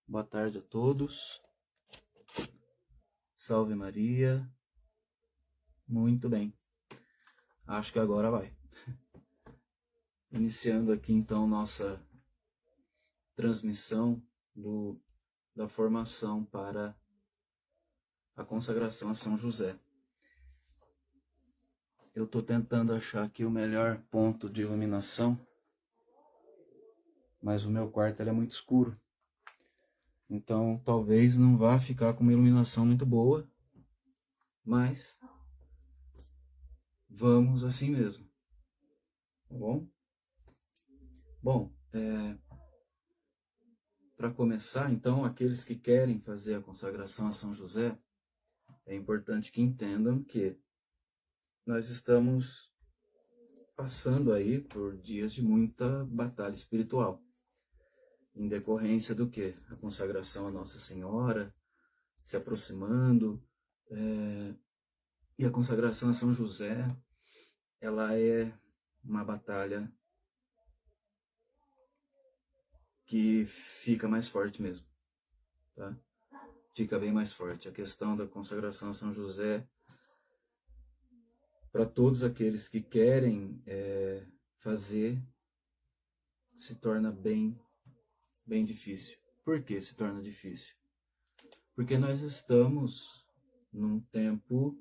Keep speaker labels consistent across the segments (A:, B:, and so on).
A: Boa tarde a todos. Salve Maria. Muito bem. Acho que agora vai. Iniciando aqui então nossa transmissão da formação para a consagração a São José. Eu estou tentando achar aqui o melhor ponto de iluminação, mas o meu quarto é muito escuro. Então talvez não vá ficar com uma iluminação muito boa, mas vamos assim mesmo, tá bom? Bom, para começar, então, aqueles que querem fazer a consagração a São José, é importante que entendam que nós estamos passando aí por dias de muita batalha espiritual, em decorrência do que? A consagração a Nossa Senhora, se aproximando, e a consagração a São José, ela é uma batalha que fica mais forte mesmo, tá? Fica bem mais forte. A questão da consagração a São José, para todos aqueles que querem fazer, se torna bem difícil. Por que se torna difícil? Porque nós estamos num tempo,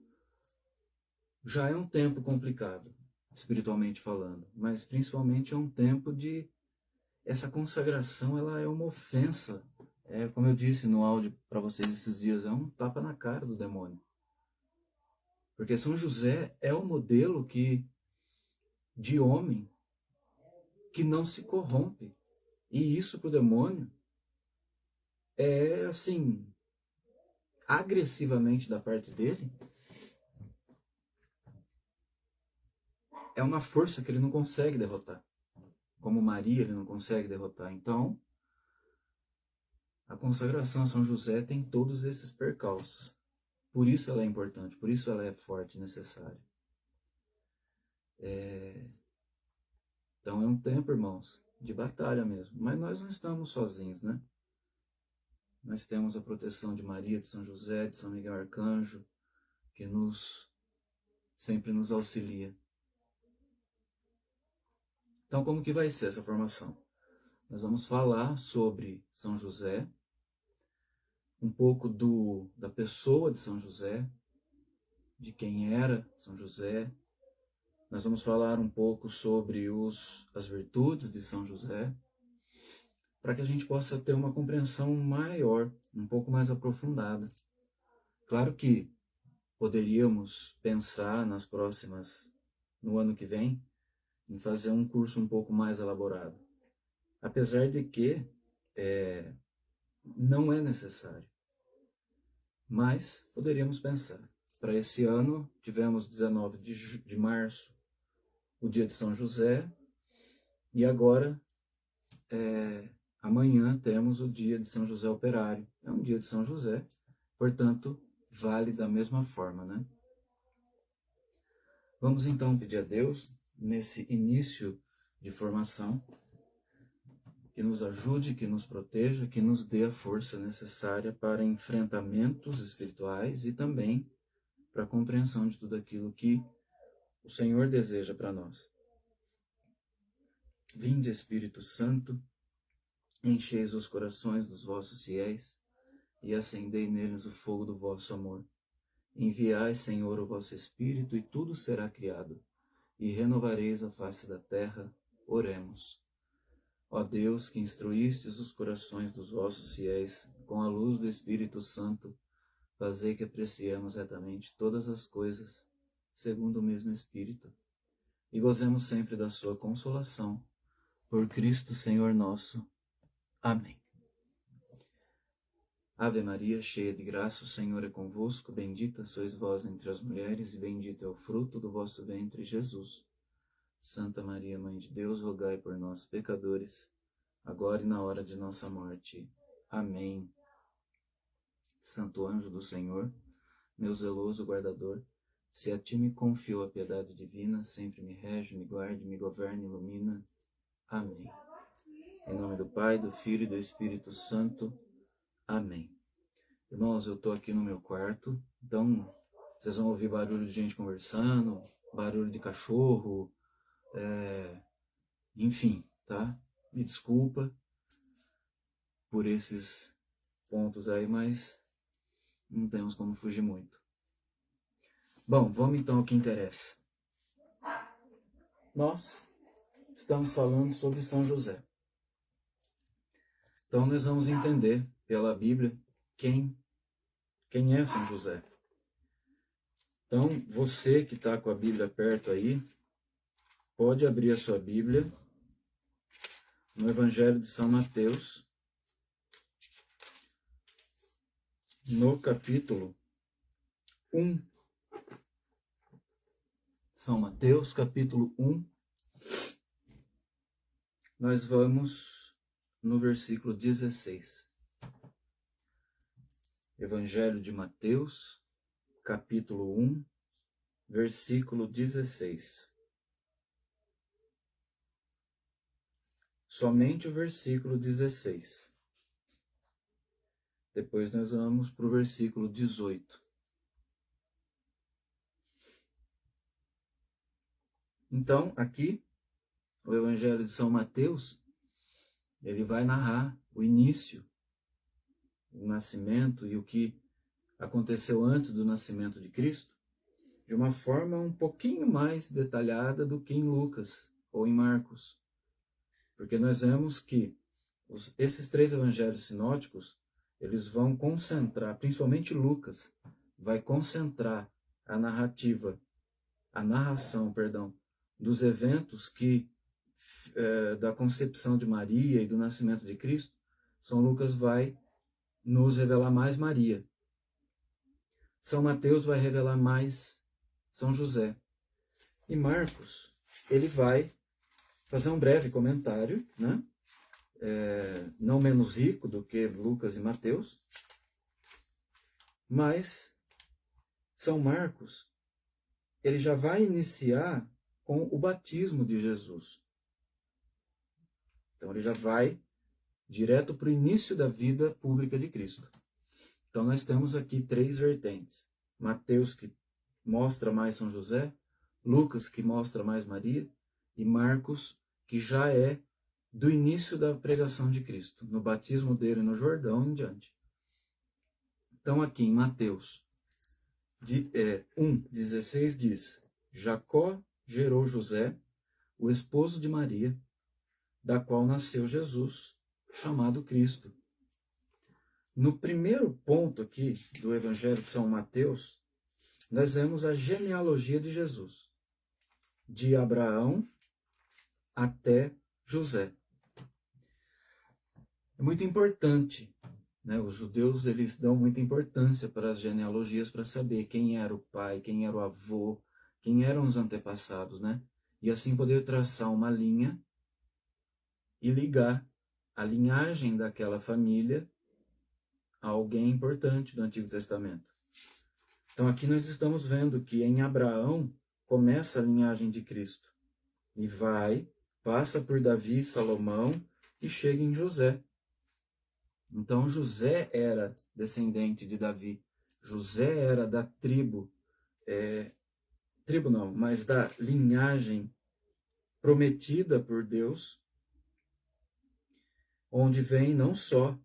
A: já é um tempo complicado, espiritualmente falando, mas principalmente é um tempo de, essa consagração, ela é uma ofensa. Como eu disse no áudio para vocês esses dias, é um tapa na cara do demônio. Porque São José é o modelo de homem que não se corrompe. E isso para o demônio é, assim, agressivamente da parte dele, é uma força que ele não consegue derrotar. Como Maria, ele não consegue derrotar. Então, a consagração a São José tem todos esses percalços. Por isso ela é importante, por isso ela é forte e necessária. Então é um tempo, irmãos, de batalha mesmo. Mas nós não estamos sozinhos, né? Nós temos a proteção de Maria, de São José, de São Miguel Arcanjo, que sempre nos auxilia. Então, como que vai ser essa formação? Nós vamos falar sobre São José, um pouco da pessoa de São José, de quem era São José. Nós vamos falar um pouco sobre as virtudes de São José, para que a gente possa ter uma compreensão maior, um pouco mais aprofundada. Claro que poderíamos pensar no ano que vem, em fazer um curso um pouco mais elaborado. Apesar de que não é necessário. Mas poderíamos pensar. Para esse ano, tivemos 19 de março, o dia de São José, e agora, amanhã, temos o dia de São José Operário. É um dia de São José, portanto, vale da mesma forma, né? Vamos então pedir a Deus, nesse início de formação, que nos ajude, que nos proteja, que nos dê a força necessária para enfrentamentos espirituais e também para a compreensão de tudo aquilo que o Senhor deseja para nós. Vinde, Espírito Santo, encheis os corações dos vossos fiéis e acendei neles o fogo do vosso amor. Enviai, Senhor, o vosso Espírito, e tudo será criado, e renovareis a face da terra. Oremos. Ó Deus, que instruístes os corações dos vossos fiéis com a luz do Espírito Santo, fazei que apreciemos retamente todas as coisas, segundo o mesmo Espírito, e gozemos sempre da sua consolação. Por Cristo Senhor nosso. Amém. Ave Maria, cheia de graça, o Senhor é convosco, bendita sois vós entre as mulheres, e bendito é o fruto do vosso ventre, Jesus. Santa Maria, Mãe de Deus, rogai por nós, pecadores, agora e na hora de nossa morte. Amém. Santo anjo do Senhor, meu zeloso guardador, se a ti me confio a piedade divina, sempre me rege, me guarde, me governe e ilumina. Amém. Em nome do Pai, do Filho e do Espírito Santo. Amém. Irmãos, eu estou aqui no meu quarto, então vocês vão ouvir barulho de gente conversando, barulho de cachorro, enfim, tá? Me desculpa por esses pontos aí, mas não temos como fugir muito. Bom, vamos então ao que interessa. Nós estamos falando sobre São José. Então nós vamos entender pela Bíblia quem é São José. Então você que está com a Bíblia perto aí, pode abrir a sua Bíblia no Evangelho de São Mateus, no capítulo 1. São Mateus, capítulo 1. Nós vamos no versículo 16. Evangelho de Mateus, capítulo 1, versículo 16. Somente o versículo 16. Depois nós vamos para o versículo 18. Então, aqui, o Evangelho de São Mateus, ele vai narrar o início, o nascimento e o que aconteceu antes do nascimento de Cristo, de uma forma um pouquinho mais detalhada do que em Lucas ou em Marcos. Porque nós vemos que esses três evangelhos sinóticos, eles vão concentrar, principalmente Lucas, vai concentrar a narração, dos eventos que da concepção de Maria e do nascimento de Cristo. São Lucas vai nos revelar mais Maria. São Mateus vai revelar mais São José. E Marcos, ele vai fazer um breve comentário, né? Não menos rico do que Lucas e Mateus, mas São Marcos, ele já vai iniciar com o batismo de Jesus. Então ele já vai direto para o início da vida pública de Cristo. Então nós temos aqui três vertentes. Mateus, que mostra mais São José, Lucas, que mostra mais Maria, e Marcos, que já é do início da pregação de Cristo, no batismo dele no Jordão em diante. Então aqui em Mateus 1,16 diz: Jacó gerou José, o esposo de Maria, da qual nasceu Jesus, chamado Cristo. No primeiro ponto aqui do Evangelho de São Mateus, nós vemos a genealogia de Jesus, de Abraão até José. É muito importante, né? Os judeus, eles dão muita importância para as genealogias, para saber quem era o pai, quem era o avô, quem eram os antepassados, né? E assim poder traçar uma linha e ligar a linhagem daquela família a alguém importante do Antigo Testamento. Então aqui nós estamos vendo que em Abraão começa a linhagem de Cristo e passa por Davi e Salomão e chega em José. Então José era descendente de Davi. José era da mas da linhagem prometida por Deus, onde vem não só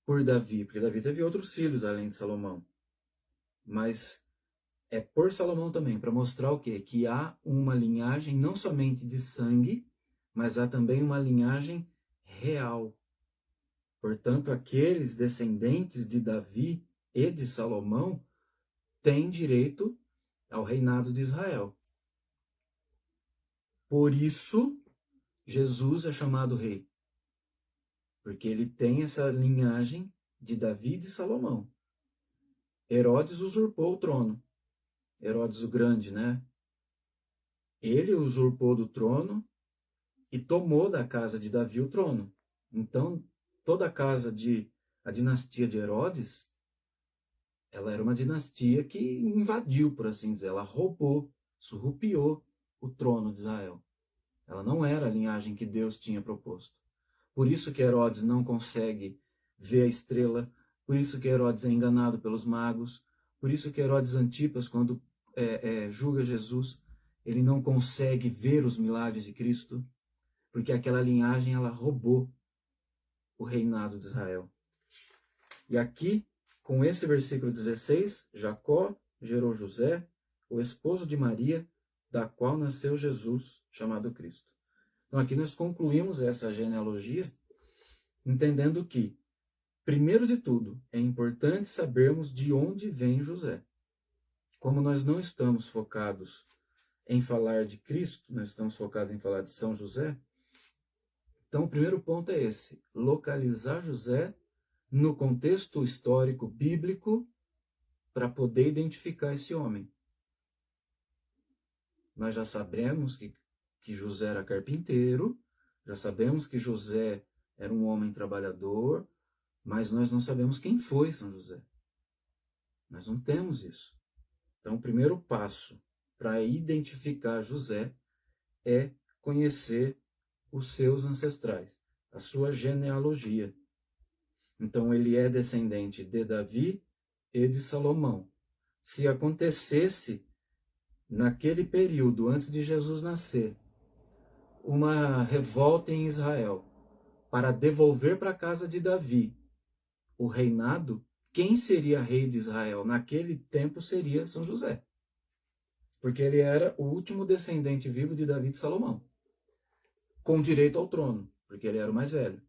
A: por Davi, porque Davi teve outros filhos além de Salomão, mas é por Salomão também, para mostrar o quê? Que há uma linhagem não somente de sangue, mas há também uma linhagem real. Portanto, aqueles descendentes de Davi e de Salomão têm direito ao reinado de Israel. Por isso, Jesus é chamado rei, porque ele tem essa linhagem de Davi e de Salomão. Herodes usurpou o trono. Herodes o Grande, né? Ele usurpou do trono e tomou da casa de Davi o trono. Então, toda a dinastia de Herodes, ela era uma dinastia que invadiu, por assim dizer, ela roubou, surrupiou o trono de Israel. Ela não era a linhagem que Deus tinha proposto. Por isso que Herodes não consegue vê a estrela, por isso que Herodes é enganado pelos magos, por isso que Herodes Antipas, quando julga Jesus, ele não consegue ver os milagres de Cristo, porque aquela linhagem ela roubou o reinado de Israel. E aqui, com esse versículo 16, Jacó gerou José, o esposo de Maria, da qual nasceu Jesus, chamado Cristo. Então aqui nós concluímos essa genealogia, entendendo que, primeiro de tudo, é importante sabermos de onde vem José. Como nós não estamos focados em falar de Cristo, nós estamos focados em falar de São José, então o primeiro ponto é esse, localizar José no contexto histórico bíblico para poder identificar esse homem. Nós já sabemos que José era carpinteiro, já sabemos que José era um homem trabalhador, mas nós não sabemos quem foi São José. Nós não temos isso. Então, o primeiro passo para identificar José é conhecer os seus ancestrais, a sua genealogia. Então, ele é descendente de Davi e de Salomão. Se acontecesse, naquele período, antes de Jesus nascer, uma revolta em Israel para devolver para a casa de Davi o reinado, quem seria rei de Israel naquele tempo seria São José. Porque ele era o último descendente vivo de Davi e de Salomão, com direito ao trono, porque ele era o mais velho.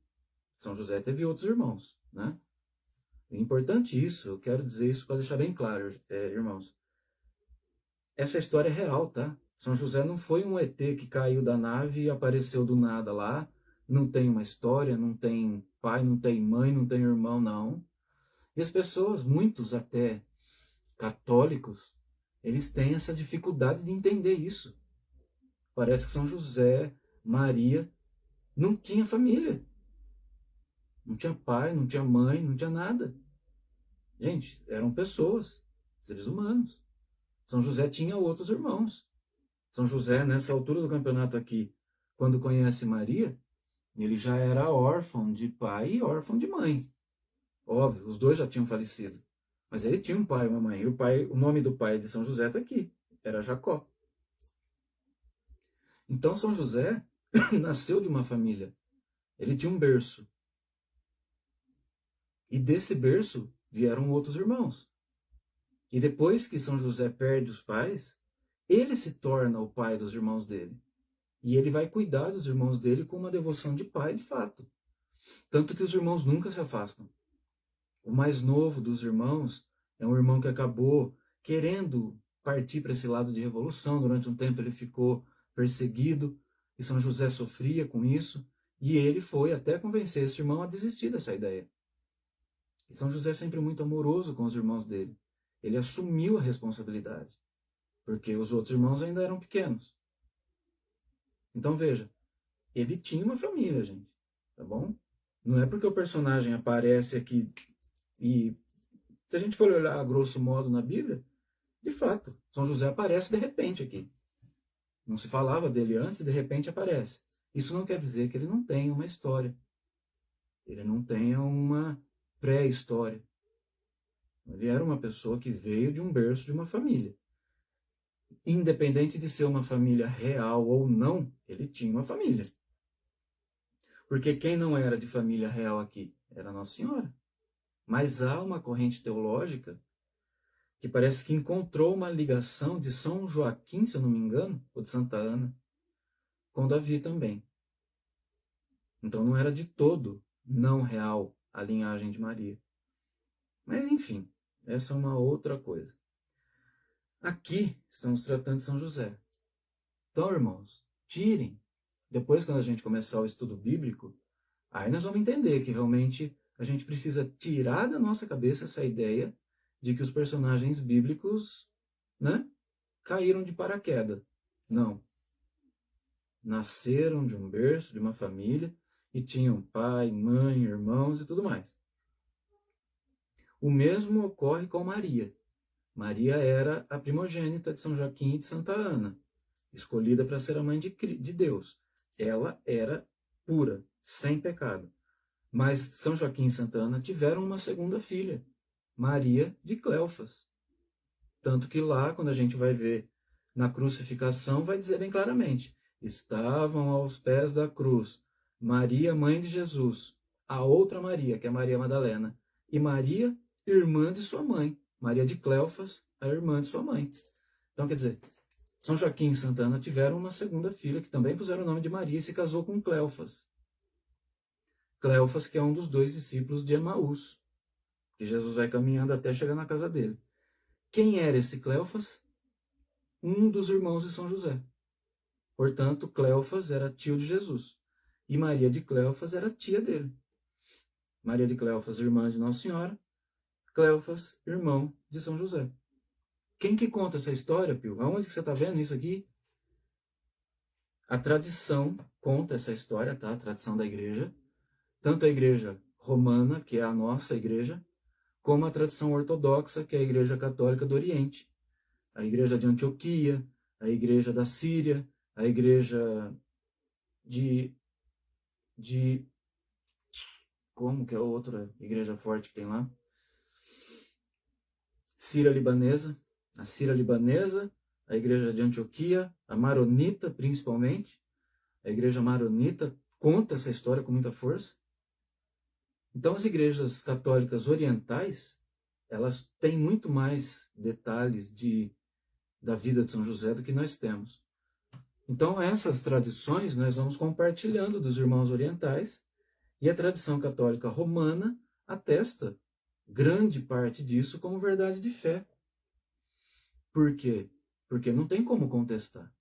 A: São José teve outros irmãos, né? É importante isso, eu quero dizer isso para deixar bem claro, irmãos. Essa história é real, tá? São José não foi um ET que caiu da nave e apareceu do nada lá, não tem uma história, não tem pai, não tem mãe, não tem irmão, não. E as pessoas, muitos até católicos, eles têm essa dificuldade de entender isso. Parece que São José, Maria, não tinha família. Não tinha pai, não tinha mãe, não tinha nada. Gente, eram pessoas, seres humanos. São José tinha outros irmãos. São José, nessa altura do campeonato aqui, quando conhece Maria, ele já era órfão de pai e órfão de mãe. Óbvio, os dois já tinham falecido. Mas ele tinha um pai e uma mãe. E o nome do pai de São José está aqui. Era Jacó. Então São José nasceu de uma família. Ele tinha um berço. E desse berço vieram outros irmãos. E depois que São José perde os pais, ele se torna o pai dos irmãos dele. E ele vai cuidar dos irmãos dele com uma devoção de pai, de fato. Tanto que os irmãos nunca se afastam. O mais novo dos irmãos é um irmão que acabou querendo partir para esse lado de revolução. Durante um tempo ele ficou perseguido e São José sofria com isso. E ele foi até convencer esse irmão a desistir dessa ideia. E São José é sempre muito amoroso com os irmãos dele. Ele assumiu a responsabilidade, porque os outros irmãos ainda eram pequenos. Então veja, ele tinha uma família, gente, tá bom? Não é porque o personagem aparece aqui e, se a gente for olhar a grosso modo na Bíblia, de fato, São José aparece de repente aqui. Não se falava dele antes e de repente aparece. Isso não quer dizer que ele não tenha uma história. Ele não tenha uma pré-história. Ele era uma pessoa que veio de um berço de uma família. Independente de ser uma família real ou não, ele tinha uma família. Porque quem não era de família real aqui era Nossa Senhora. Mas há uma corrente teológica que parece que encontrou uma ligação de São Joaquim, se eu não me engano, ou de Santa Ana, com Davi também. Então não era de todo não real a linhagem de Maria. Mas enfim, essa é uma outra coisa. Aqui estamos tratando de São José. Então, irmãos, tirem. Depois, quando a gente começar o estudo bíblico, aí nós vamos entender que realmente a gente precisa tirar da nossa cabeça essa ideia de que os personagens bíblicos, né, caíram de paraquedas. Não. Nasceram de um berço, de uma família, e tinham pai, mãe, irmãos e tudo mais. O mesmo ocorre com Maria. Maria era a primogênita de São Joaquim e de Santa Ana, escolhida para ser a mãe de Deus. Ela era pura, sem pecado. Mas São Joaquim e Santa Ana tiveram uma segunda filha, Maria de Cleofas. Tanto que lá, quando a gente vai ver na crucificação, vai dizer bem claramente: estavam aos pés da cruz Maria, mãe de Jesus, a outra Maria, que é Maria Madalena, e Maria, irmã de sua mãe, Maria de Cleofas, a irmã de sua mãe. Então, quer dizer, São Joaquim e Santa Ana tiveram uma segunda filha, que também puseram o nome de Maria, e se casou com Cleofas. Cleofas, que é um dos 2 discípulos de Emaús, que Jesus vai caminhando até chegar na casa dele. Quem era esse Cleofas? Um dos irmãos de São José. Portanto, Cleofas era tio de Jesus. E Maria de Cleofas era tia dele. Maria de Cleofas, irmã de Nossa Senhora. Cleofas, irmão de São José. Quem que conta essa história, Pio? Aonde que você está vendo isso aqui? A tradição conta essa história, tá? A tradição da igreja. Tanto a igreja romana, que é a nossa igreja, como a tradição ortodoxa, que é a igreja católica do Oriente. A igreja de Antioquia, a igreja da Síria, a igreja de como que é a outra igreja forte que tem lá? Síria-libanesa, a Síria-libanesa, a igreja de Antioquia, a maronita principalmente. A igreja maronita conta essa história com muita força. Então as igrejas católicas orientais, elas têm muito mais detalhes da vida de São José do que nós temos. Então essas tradições nós vamos compartilhando dos irmãos orientais, e a tradição católica romana atesta grande parte disso como verdade de fé. Por quê? Porque não tem como contestar,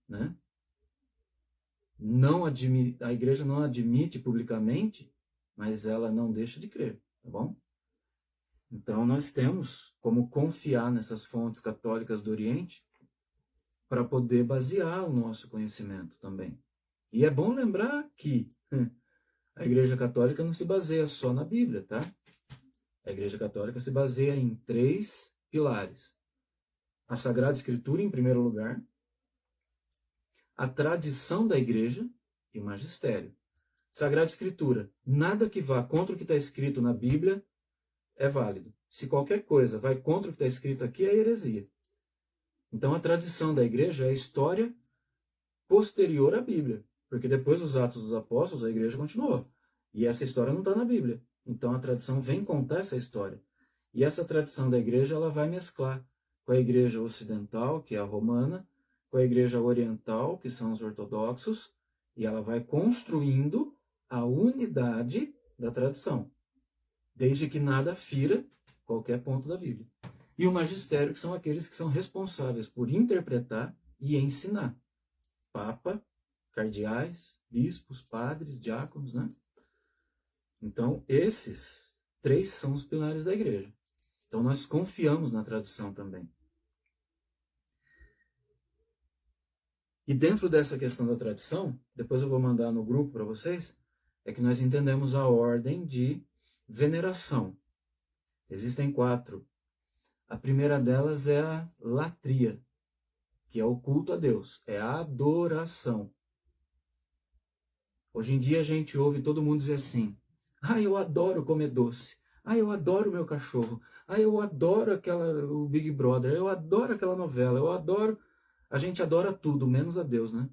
A: né? A igreja não admite publicamente, mas ela não deixa de crer, tá bom? Então nós temos como confiar nessas fontes católicas do Oriente para poder basear o nosso conhecimento também. E é bom lembrar que a Igreja Católica não se baseia só na Bíblia, tá? A Igreja Católica se baseia em 3 pilares. A Sagrada Escritura, em primeiro lugar, a tradição da Igreja e o magistério. Sagrada Escritura, nada que vá contra o que está escrito na Bíblia é válido. Se qualquer coisa vai contra o que está escrito aqui, é heresia. Então a tradição da Igreja é a história posterior à Bíblia, porque depois dos Atos dos Apóstolos a Igreja continuou. E essa história não está na Bíblia. Então a tradição vem contar essa história. E essa tradição da Igreja ela vai mesclar com a Igreja Ocidental, que é a romana, com a Igreja Oriental, que são os ortodoxos, e ela vai construindo a unidade da tradição, desde que nada fira qualquer ponto da Bíblia. E o magistério, que são aqueles que são responsáveis por interpretar e ensinar. Papa, cardeais, bispos, padres, diáconos, né? Então, esses 3 são os pilares da igreja. Então, nós confiamos na tradição também. E dentro dessa questão da tradição, depois eu vou mandar no grupo para vocês, é que nós entendemos a ordem de veneração. Existem 4. A primeira delas é a latria, que é o culto a Deus, é a adoração. Hoje em dia a gente ouve todo mundo dizer assim: eu adoro comer doce, eu adoro o meu cachorro, eu adoro o Big Brother, eu adoro aquela novela, eu adoro... A gente adora tudo, menos a Deus, né?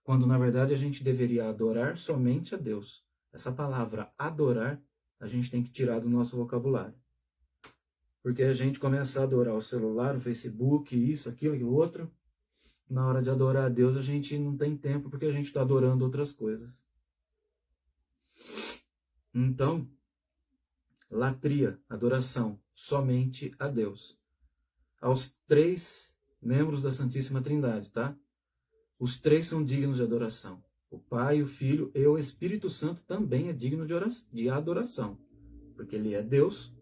A: Quando na verdade a gente deveria adorar somente a Deus. Essa palavra adorar, a gente tem que tirar do nosso vocabulário. Porque a gente começa a adorar o celular, o Facebook, isso, aquilo e o outro. Na hora de adorar a Deus, a gente não tem tempo porque a gente está adorando outras coisas. Então, latria, adoração, somente a Deus. Aos 3 membros da Santíssima Trindade, tá? Os 3 são dignos de adoração. O Pai, o Filho e o Espírito Santo também é digno de adoração. Porque ele é Deus,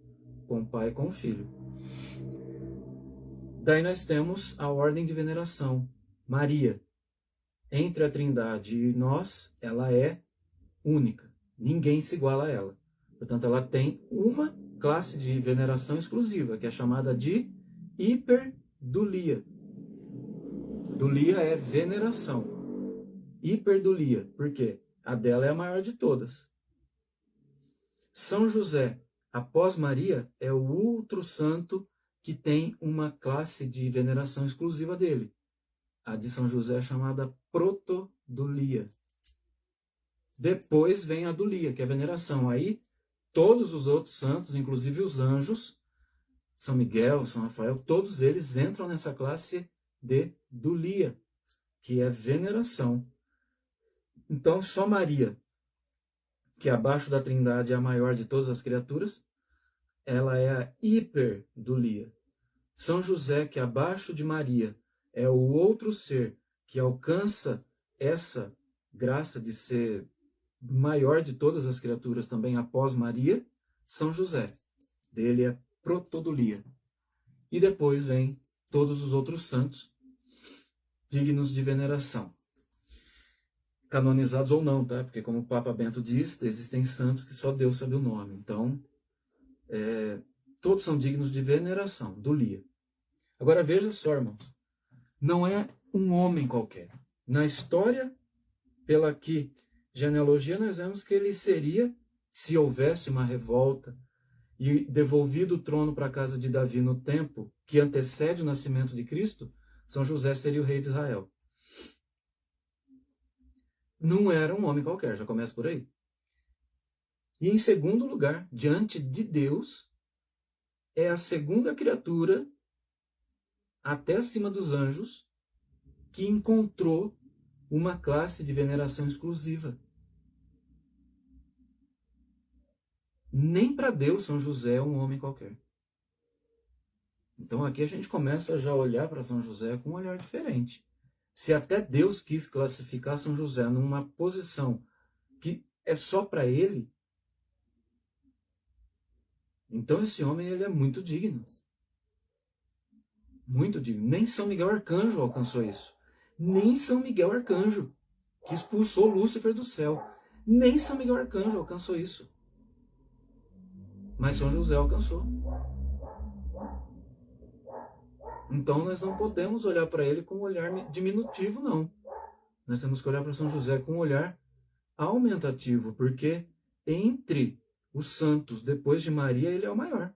A: com o Pai e com o Filho. Daí nós temos a ordem de veneração. Maria, entre a Trindade e nós, ela é única. Ninguém se iguala a ela. Portanto, ela tem uma classe de veneração exclusiva, que é chamada de hiperdulia. Dulia é veneração. Hiperdulia, por quê? A dela é a maior de todas. São José, após Maria, é o outro santo que tem uma classe de veneração exclusiva dele. A de São José é chamada protodulia. Depois vem a dulia, que é a veneração. Aí todos os outros santos, inclusive os anjos, São Miguel, São Rafael, todos eles entram nessa classe de dulia, que é veneração. Então, só Maria, que abaixo da Trindade é a maior de todas as criaturas, ela é a hiperdulia. São José, que abaixo de Maria é o outro ser que alcança essa graça de ser maior de todas as criaturas também após Maria, São José. Dele é protodulia. E depois vem todos os outros santos dignos de veneração. Canonizados ou não, tá? Porque como o Papa Bento diz, existem santos que só Deus sabe o nome. Então, todos são dignos de veneração, dulia. Agora veja só, irmãos, não é um homem qualquer. Na história pela que genealogia nós vemos que ele seria, se houvesse uma revolta e devolvido o trono para a casa de Davi no tempo que antecede o nascimento de Cristo, São José seria o rei de Israel. Não era um homem qualquer, já começa por aí. E em segundo lugar, diante de Deus, é a segunda criatura, até acima dos anjos, que encontrou uma classe de veneração exclusiva. Nem para Deus São José é um homem qualquer. Então aqui a gente começa já a olhar para São José com um olhar diferente. Se até Deus quis classificar São José numa posição que é só para ele, então esse homem ele é muito digno. Muito digno. Nem São Miguel Arcanjo alcançou isso. Nem São Miguel Arcanjo, que expulsou Lúcifer do céu. Nem São Miguel Arcanjo alcançou isso. Mas São José alcançou. Então nós não podemos olhar para ele com um olhar diminutivo, não. Nós temos que olhar para São José com um olhar aumentativo, porque entre os santos, depois de Maria, ele é o maior.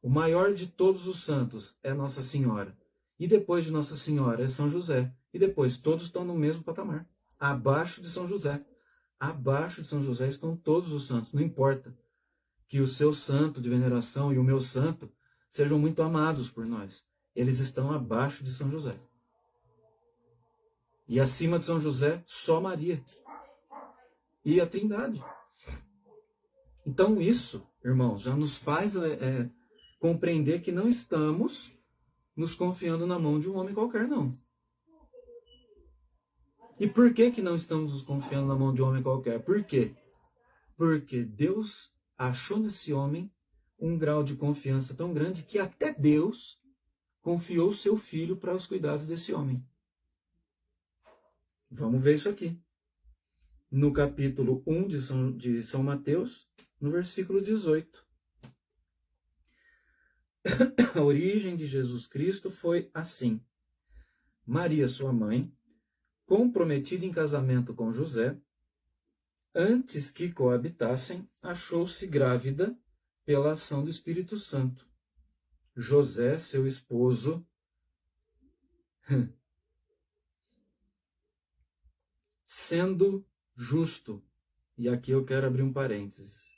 A: O maior de todos os santos é Nossa Senhora. E depois de Nossa Senhora é São José. E depois todos estão no mesmo patamar. Abaixo de São José. Abaixo de São José estão todos os santos. Não importa que o seu santo de veneração e o meu santo sejam muito amados por nós. Eles estão abaixo de São José. E acima de São José, só Maria. E a Trindade. Então isso, irmãos, já nos faz compreender que não estamos nos confiando na mão de um homem qualquer, não. E por que não estamos nos confiando na mão de um homem qualquer? Por quê? Porque Deus achou nesse homem um grau de confiança tão grande que até Deus confiou seu filho para os cuidados desse homem. Vamos ver isso aqui. No capítulo 1 de São Mateus, no versículo 18. A origem de Jesus Cristo foi assim. Maria, sua mãe, comprometida em casamento com José, antes que coabitassem, achou-se grávida pela ação do Espírito Santo. José, seu esposo, sendo justo, e aqui eu quero abrir um parênteses.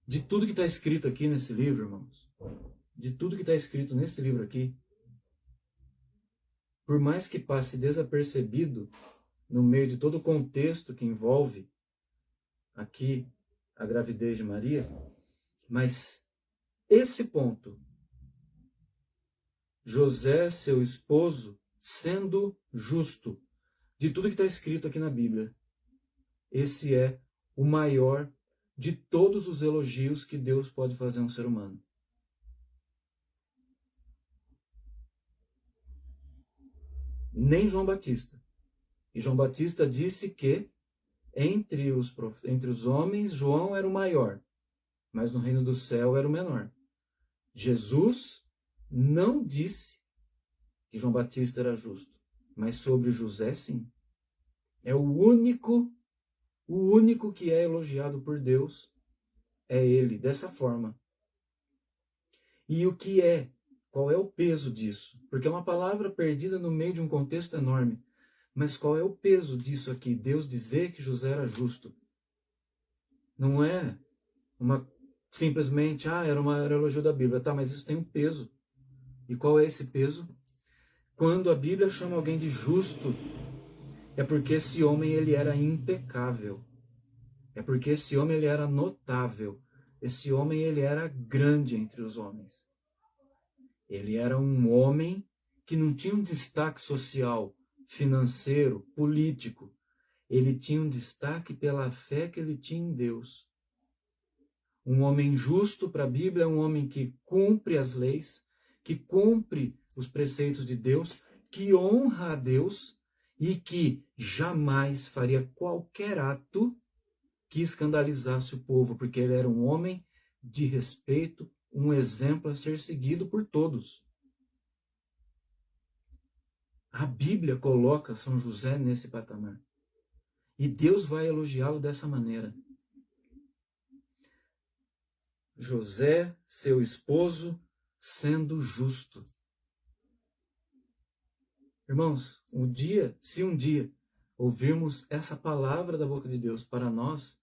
A: De tudo que está escrito aqui nesse livro, irmãos, de tudo que está escrito nesse livro aqui, por mais que passe desapercebido no meio de todo o contexto que envolve aqui a gravidez de Maria, mas esse ponto, José, seu esposo, sendo justo, de tudo que está escrito aqui na Bíblia, esse é o maior de todos os elogios que Deus pode fazer a um ser humano. Nem João Batista. E João Batista disse que entre os homens, João era o maior, mas no reino do céu era o menor. Jesus não disse que João Batista era justo, mas sobre José, sim. É o único que é elogiado por Deus, é ele, dessa forma. E o que é? Qual é o peso disso? Porque é uma palavra perdida no meio de um contexto enorme. Mas qual é o peso disso aqui? Deus dizer que José era justo. Não é simplesmente, era elogio da Bíblia. Tá, mas isso tem um peso. E qual é esse peso? Quando a Bíblia chama alguém de justo, é porque esse homem ele era impecável. É porque esse homem ele era notável. Esse homem ele era grande entre os homens. Ele era um homem que não tinha um destaque social, financeiro, político. Ele tinha um destaque pela fé que ele tinha em Deus. Um homem justo para a Bíblia é um homem que cumpre as leis, que cumpre os preceitos de Deus, que honra a Deus e que jamais faria qualquer ato que escandalizasse o povo, porque ele era um homem de respeito, um exemplo a ser seguido por todos. A Bíblia coloca São José nesse patamar. E Deus vai elogiá-lo dessa maneira. José, seu esposo, sendo justo. Irmãos, se um dia ouvirmos essa palavra da boca de Deus para nós,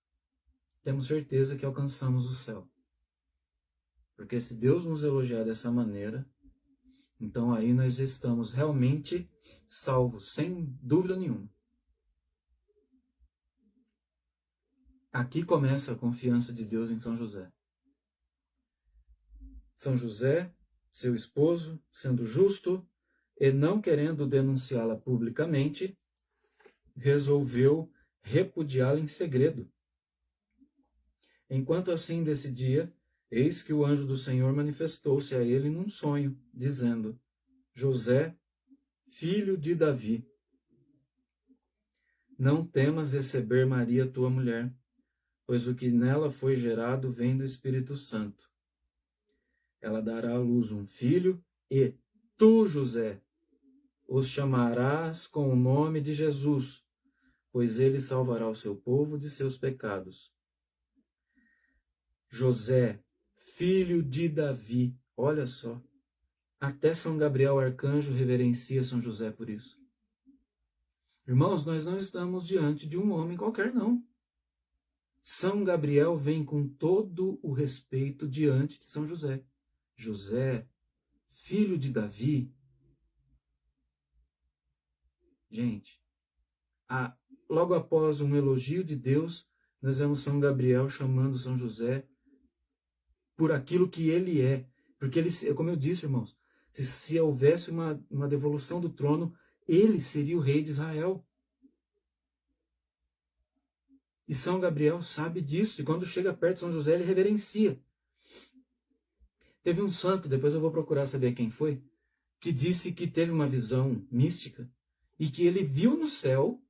A: temos certeza que alcançamos o céu. Porque se Deus nos elogiar dessa maneira, então aí nós estamos realmente salvos, sem dúvida nenhuma. Aqui começa a confiança de Deus em São José. São José, seu esposo, sendo justo e não querendo denunciá-la publicamente, resolveu repudiá-la em segredo. Enquanto assim decidia, eis que o anjo do Senhor manifestou-se a ele num sonho, dizendo: José, filho de Davi, não temas receber Maria, tua mulher, pois o que nela foi gerado vem do Espírito Santo. Ela dará à luz um filho e tu, José, os chamarás com o nome de Jesus, pois ele salvará o seu povo de seus pecados. José, filho de Davi, olha só, até São Gabriel Arcanjo reverencia São José por isso. Irmãos, nós não estamos diante de um homem qualquer, não. São Gabriel vem com todo o respeito diante de São José. José, filho de Davi. Gente, logo após um elogio de Deus, nós vemos São Gabriel chamando São José por aquilo que ele é. Porque ele, como eu disse, irmãos, se houvesse uma devolução do trono, ele seria o rei de Israel. E São Gabriel sabe disso, e quando chega perto de São José, ele reverencia. Teve um santo, depois eu vou procurar saber quem foi, que disse que teve uma visão mística e que ele viu no céu,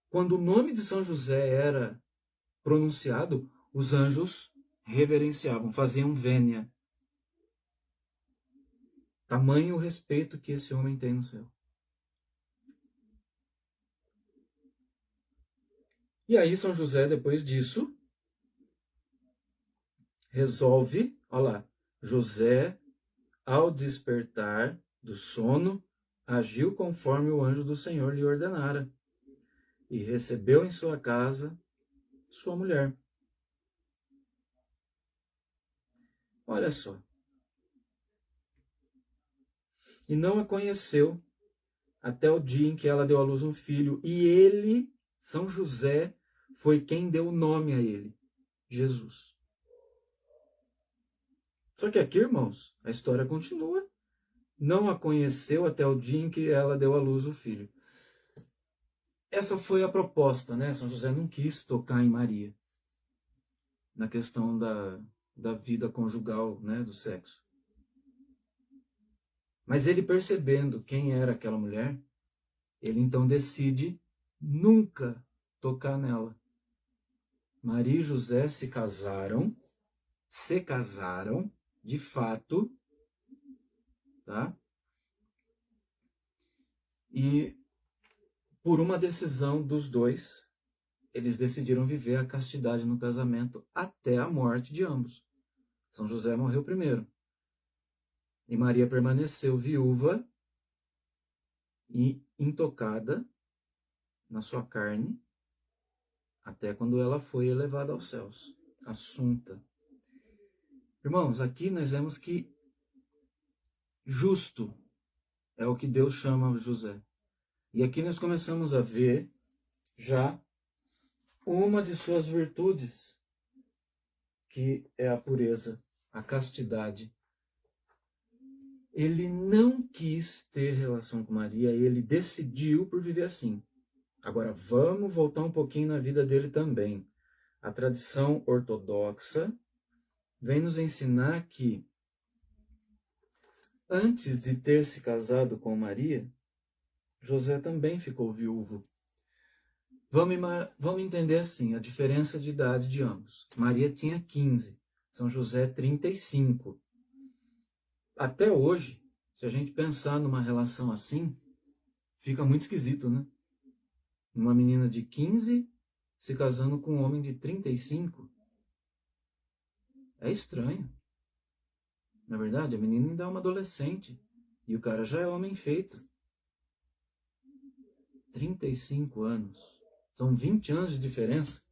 A: quando o nome de São José era pronunciado, os anjos reverenciavam, faziam vênia. Tamanho o respeito que esse homem tem no céu. E aí São José, depois disso, resolve, olha lá, José, ao despertar do sono, agiu conforme o anjo do Senhor lhe ordenara, e recebeu em sua casa sua mulher. Olha só. E não a conheceu até o dia em que ela deu à luz um filho, e ele, São José, foi quem deu o nome a ele, Jesus. Só que aqui, irmãos, a história continua. Não a conheceu até o dia em que ela deu à luz o filho. Essa foi a proposta, né? São José não quis tocar em Maria, na questão da vida conjugal, né? Do sexo. Mas ele, percebendo quem era aquela mulher, ele então decide nunca tocar nela. Maria e José se casaram de fato, tá? E por uma decisão dos dois, eles decidiram viver a castidade no casamento até a morte de ambos. São José morreu primeiro. E Maria permaneceu viúva e intocada na sua carne, até quando ela foi elevada aos céus, assunta. Irmãos, aqui nós vemos que justo é o que Deus chama José. E aqui nós começamos a ver já uma de suas virtudes, que é a pureza, a castidade. Ele não quis ter relação com Maria, ele decidiu por viver assim. Agora, vamos voltar um pouquinho na vida dele também. A tradição ortodoxa vem nos ensinar que, antes de ter se casado com Maria, José também ficou viúvo. Vamos entender assim, a diferença de idade de ambos. Maria tinha 15, São José 35. Até hoje, se a gente pensar numa relação assim, fica muito esquisito, né? Uma menina de 15 se casando com um homem de 35. É estranho. Na verdade, a menina ainda é uma adolescente e o cara já é homem feito. 35 anos. São 20 anos de diferença.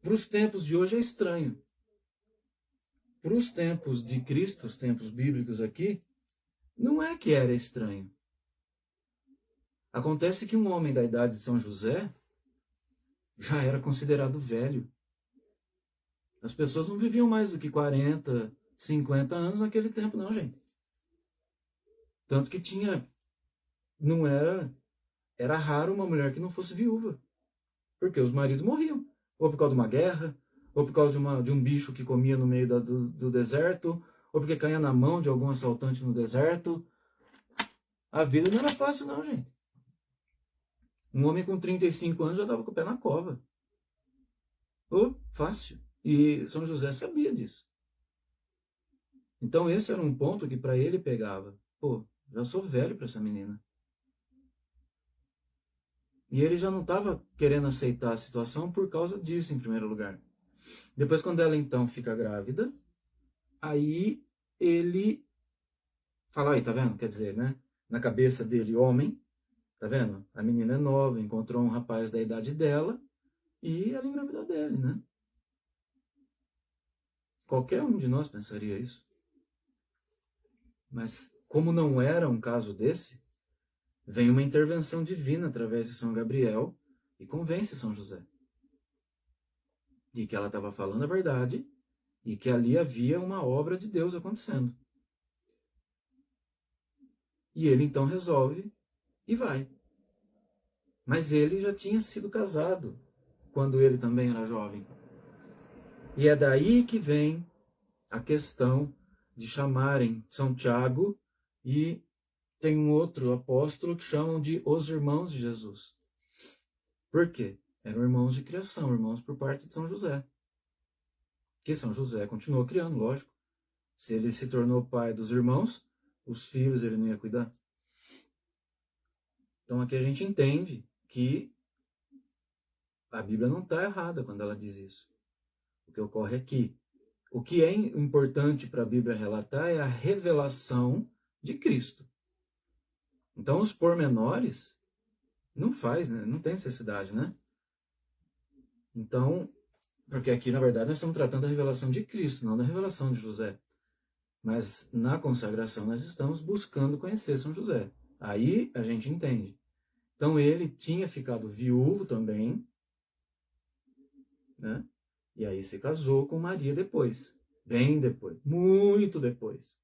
A: Para os tempos de hoje é estranho. Para os tempos de Cristo, os tempos bíblicos aqui, não é que era estranho. Acontece que um homem da idade de São José já era considerado velho. As pessoas não viviam mais do que 40, 50 anos naquele tempo, não, gente. Tanto que era raro uma mulher que não fosse viúva. Porque os maridos morriam. Ou por causa de uma guerra, ou por causa de um bicho que comia no meio do deserto, ou porque caía na mão de algum assaltante no deserto. A vida não era fácil, não, gente. Um homem com 35 anos já estava com o pé na cova. Fácil. E São José sabia disso. Então esse era um ponto que para ele pegava. Já sou velho para essa menina. E ele já não estava querendo aceitar a situação por causa disso, em primeiro lugar. Depois, quando ela então fica grávida, aí ele fala, aí, tá vendo? Quer dizer, né? Na cabeça dele, homem, tá vendo? A menina é nova, encontrou um rapaz da idade dela e ela engravidou dele, né? Qualquer um de nós pensaria isso. Mas como não era um caso desse, vem uma intervenção divina através de São Gabriel e convence São José de que ela estava falando a verdade e que ali havia uma obra de Deus acontecendo. E ele então resolve e vai. Mas ele já tinha sido casado quando ele também era jovem. E é daí que vem a questão de chamarem São Tiago e tem um outro apóstolo que chamam de os irmãos de Jesus. Por quê? Eram irmãos de criação, irmãos por parte de São José. Que São José continuou criando, lógico. Se ele se tornou pai dos irmãos, os filhos ele não ia cuidar. Então aqui a gente entende que a Bíblia não está errada quando ela diz isso. O que ocorre aqui. O que é importante para a Bíblia relatar é a revelação de Cristo. Então os pormenores não faz, né? Não tem necessidade, né? Então, porque aqui na verdade nós estamos tratando da revelação de Cristo, não da revelação de José. Mas na consagração nós estamos buscando conhecer São José. Aí a gente entende. Então ele tinha ficado viúvo também, né? E aí se casou com Maria depois. Bem depois. Muito depois.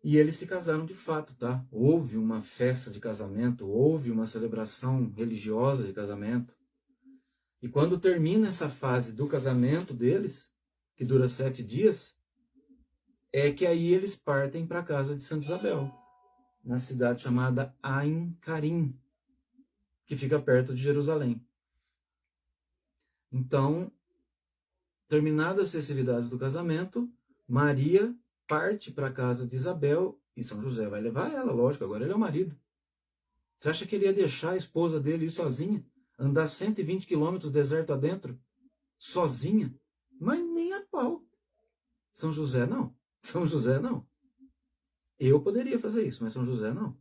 A: E eles se casaram de fato, tá? Houve uma festa de casamento, houve uma celebração religiosa de casamento. E quando termina essa fase do casamento deles, que dura 7 dias, é que aí eles partem para a casa de Santa Isabel, na cidade chamada Ain Karim, que fica perto de Jerusalém. Então, terminadas as festividades do casamento, Maria parte para a casa de Isabel e São José vai levar ela, lógico, agora ele é o marido. Você acha que ele ia deixar a esposa dele ir sozinha? Andar 120 quilômetros deserto adentro? Sozinha? Mas nem a pau. São José não. São José não. Eu poderia fazer isso, mas São José não.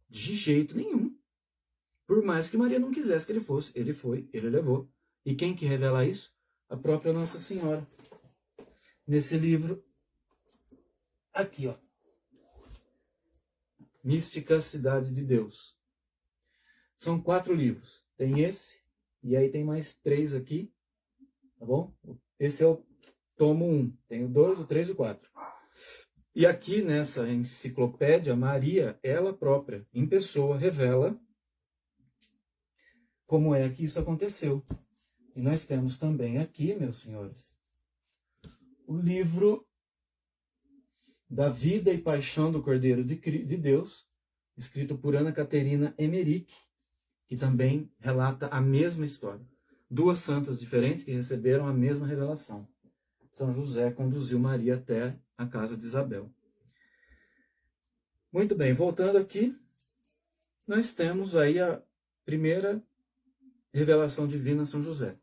A: De jeito nenhum. Por mais que Maria não quisesse que ele fosse, ele foi, ele levou. E quem que revela isso? A própria Nossa Senhora. Nesse livro, aqui, ó. Mística Cidade de Deus. São 4 livros. Tem esse, e aí tem mais 3 aqui, tá bom? Esse é o tomo 1. Tem o 2, o 3 e o 4. E aqui nessa enciclopédia, Maria, ela própria, em pessoa, revela como é que isso aconteceu. E nós temos também aqui, meus senhores, o livro da Vida e Paixão do Cordeiro de Deus, escrito por Ana Caterina Emmerich, que também relata a mesma história. 2 santas diferentes que receberam a mesma revelação. São José conduziu Maria até a casa de Isabel. Muito bem, voltando aqui, nós temos aí a primeira revelação divina a São José.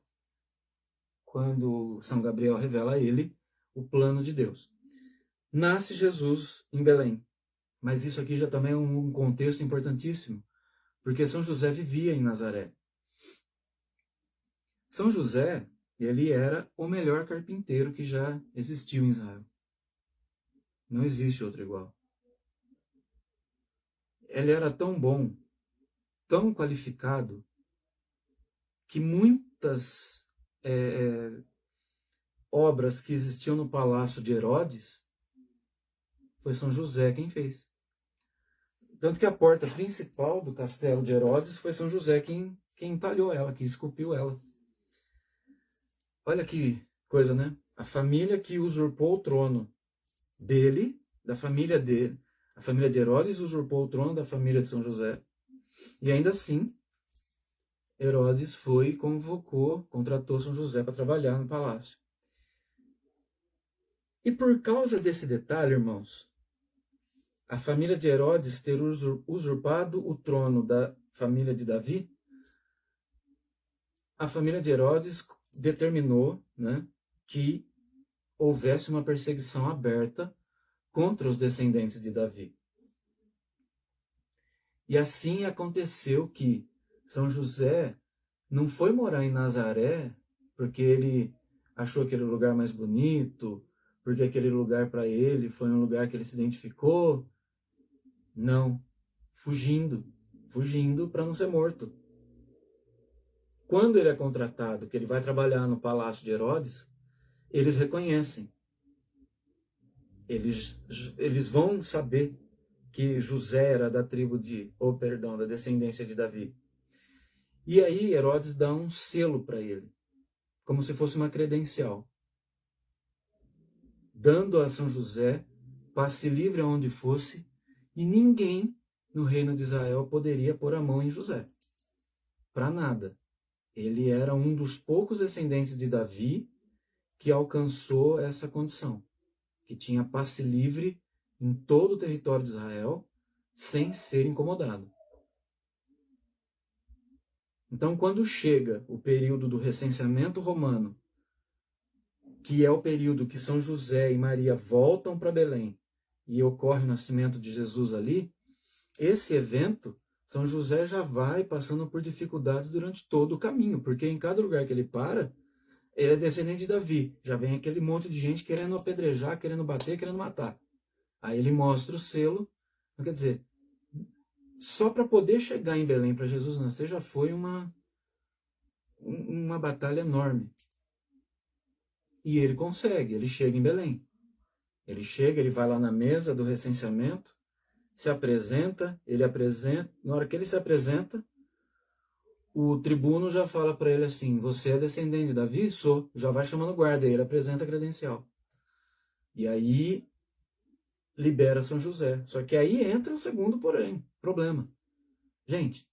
A: Quando São Gabriel revela a ele o plano de Deus. Nasce Jesus em Belém. Mas isso aqui já também é um contexto importantíssimo, porque São José vivia em Nazaré. São José, ele era o melhor carpinteiro que já existiu em Israel. Não existe outro igual. Ele era tão bom, tão qualificado, que muitas obras que existiam no palácio de Herodes, foi São José quem fez. Tanto que a porta principal do castelo de Herodes foi São José quem entalhou ela, que esculpiu ela. Olha que coisa, né? A família que usurpou o trono dele, da família dele, a família de Herodes usurpou o trono da família de São José. E ainda assim, Herodes foi e contratou São José para trabalhar no palácio. E por causa desse detalhe, irmãos, a família de Herodes ter usurpado o trono da família de Davi, a família de Herodes determinou, né, que houvesse uma perseguição aberta contra os descendentes de Davi. E assim aconteceu que São José não foi morar em Nazaré porque ele achou aquele lugar mais bonito, porque aquele lugar para ele foi um lugar que ele se identificou. Não, fugindo para não ser morto. Quando ele é contratado, que ele vai trabalhar no palácio de Herodes, eles reconhecem. Eles vão saber que José era da tribo da descendência de Davi. E aí Herodes dá um selo para ele, como se fosse uma credencial, dando a São José passe livre aonde fosse, e ninguém no reino de Israel poderia pôr a mão em José. Para nada. Ele era um dos poucos descendentes de Davi que alcançou essa condição, que tinha passe livre em todo o território de Israel, sem ser incomodado. Então, quando chega o período do recenseamento romano, que é o período que São José e Maria voltam para Belém e ocorre o nascimento de Jesus ali, esse evento, São José já vai passando por dificuldades durante todo o caminho, porque em cada lugar que ele para, ele é descendente de Davi. Já vem aquele monte de gente querendo apedrejar, querendo bater, querendo matar. Aí ele mostra o selo. Quer dizer, só para poder chegar em Belém para Jesus nascer já foi uma batalha enorme. E ele consegue, ele chega em Belém. Ele vai lá na mesa do recenseamento, se apresenta, na hora que ele se apresenta, o tribuno já fala para ele assim, você é descendente de Davi? Sou. Já vai chamando guarda, ele apresenta a credencial. E aí libera São José. Só que aí entra o segundo problema. Gente,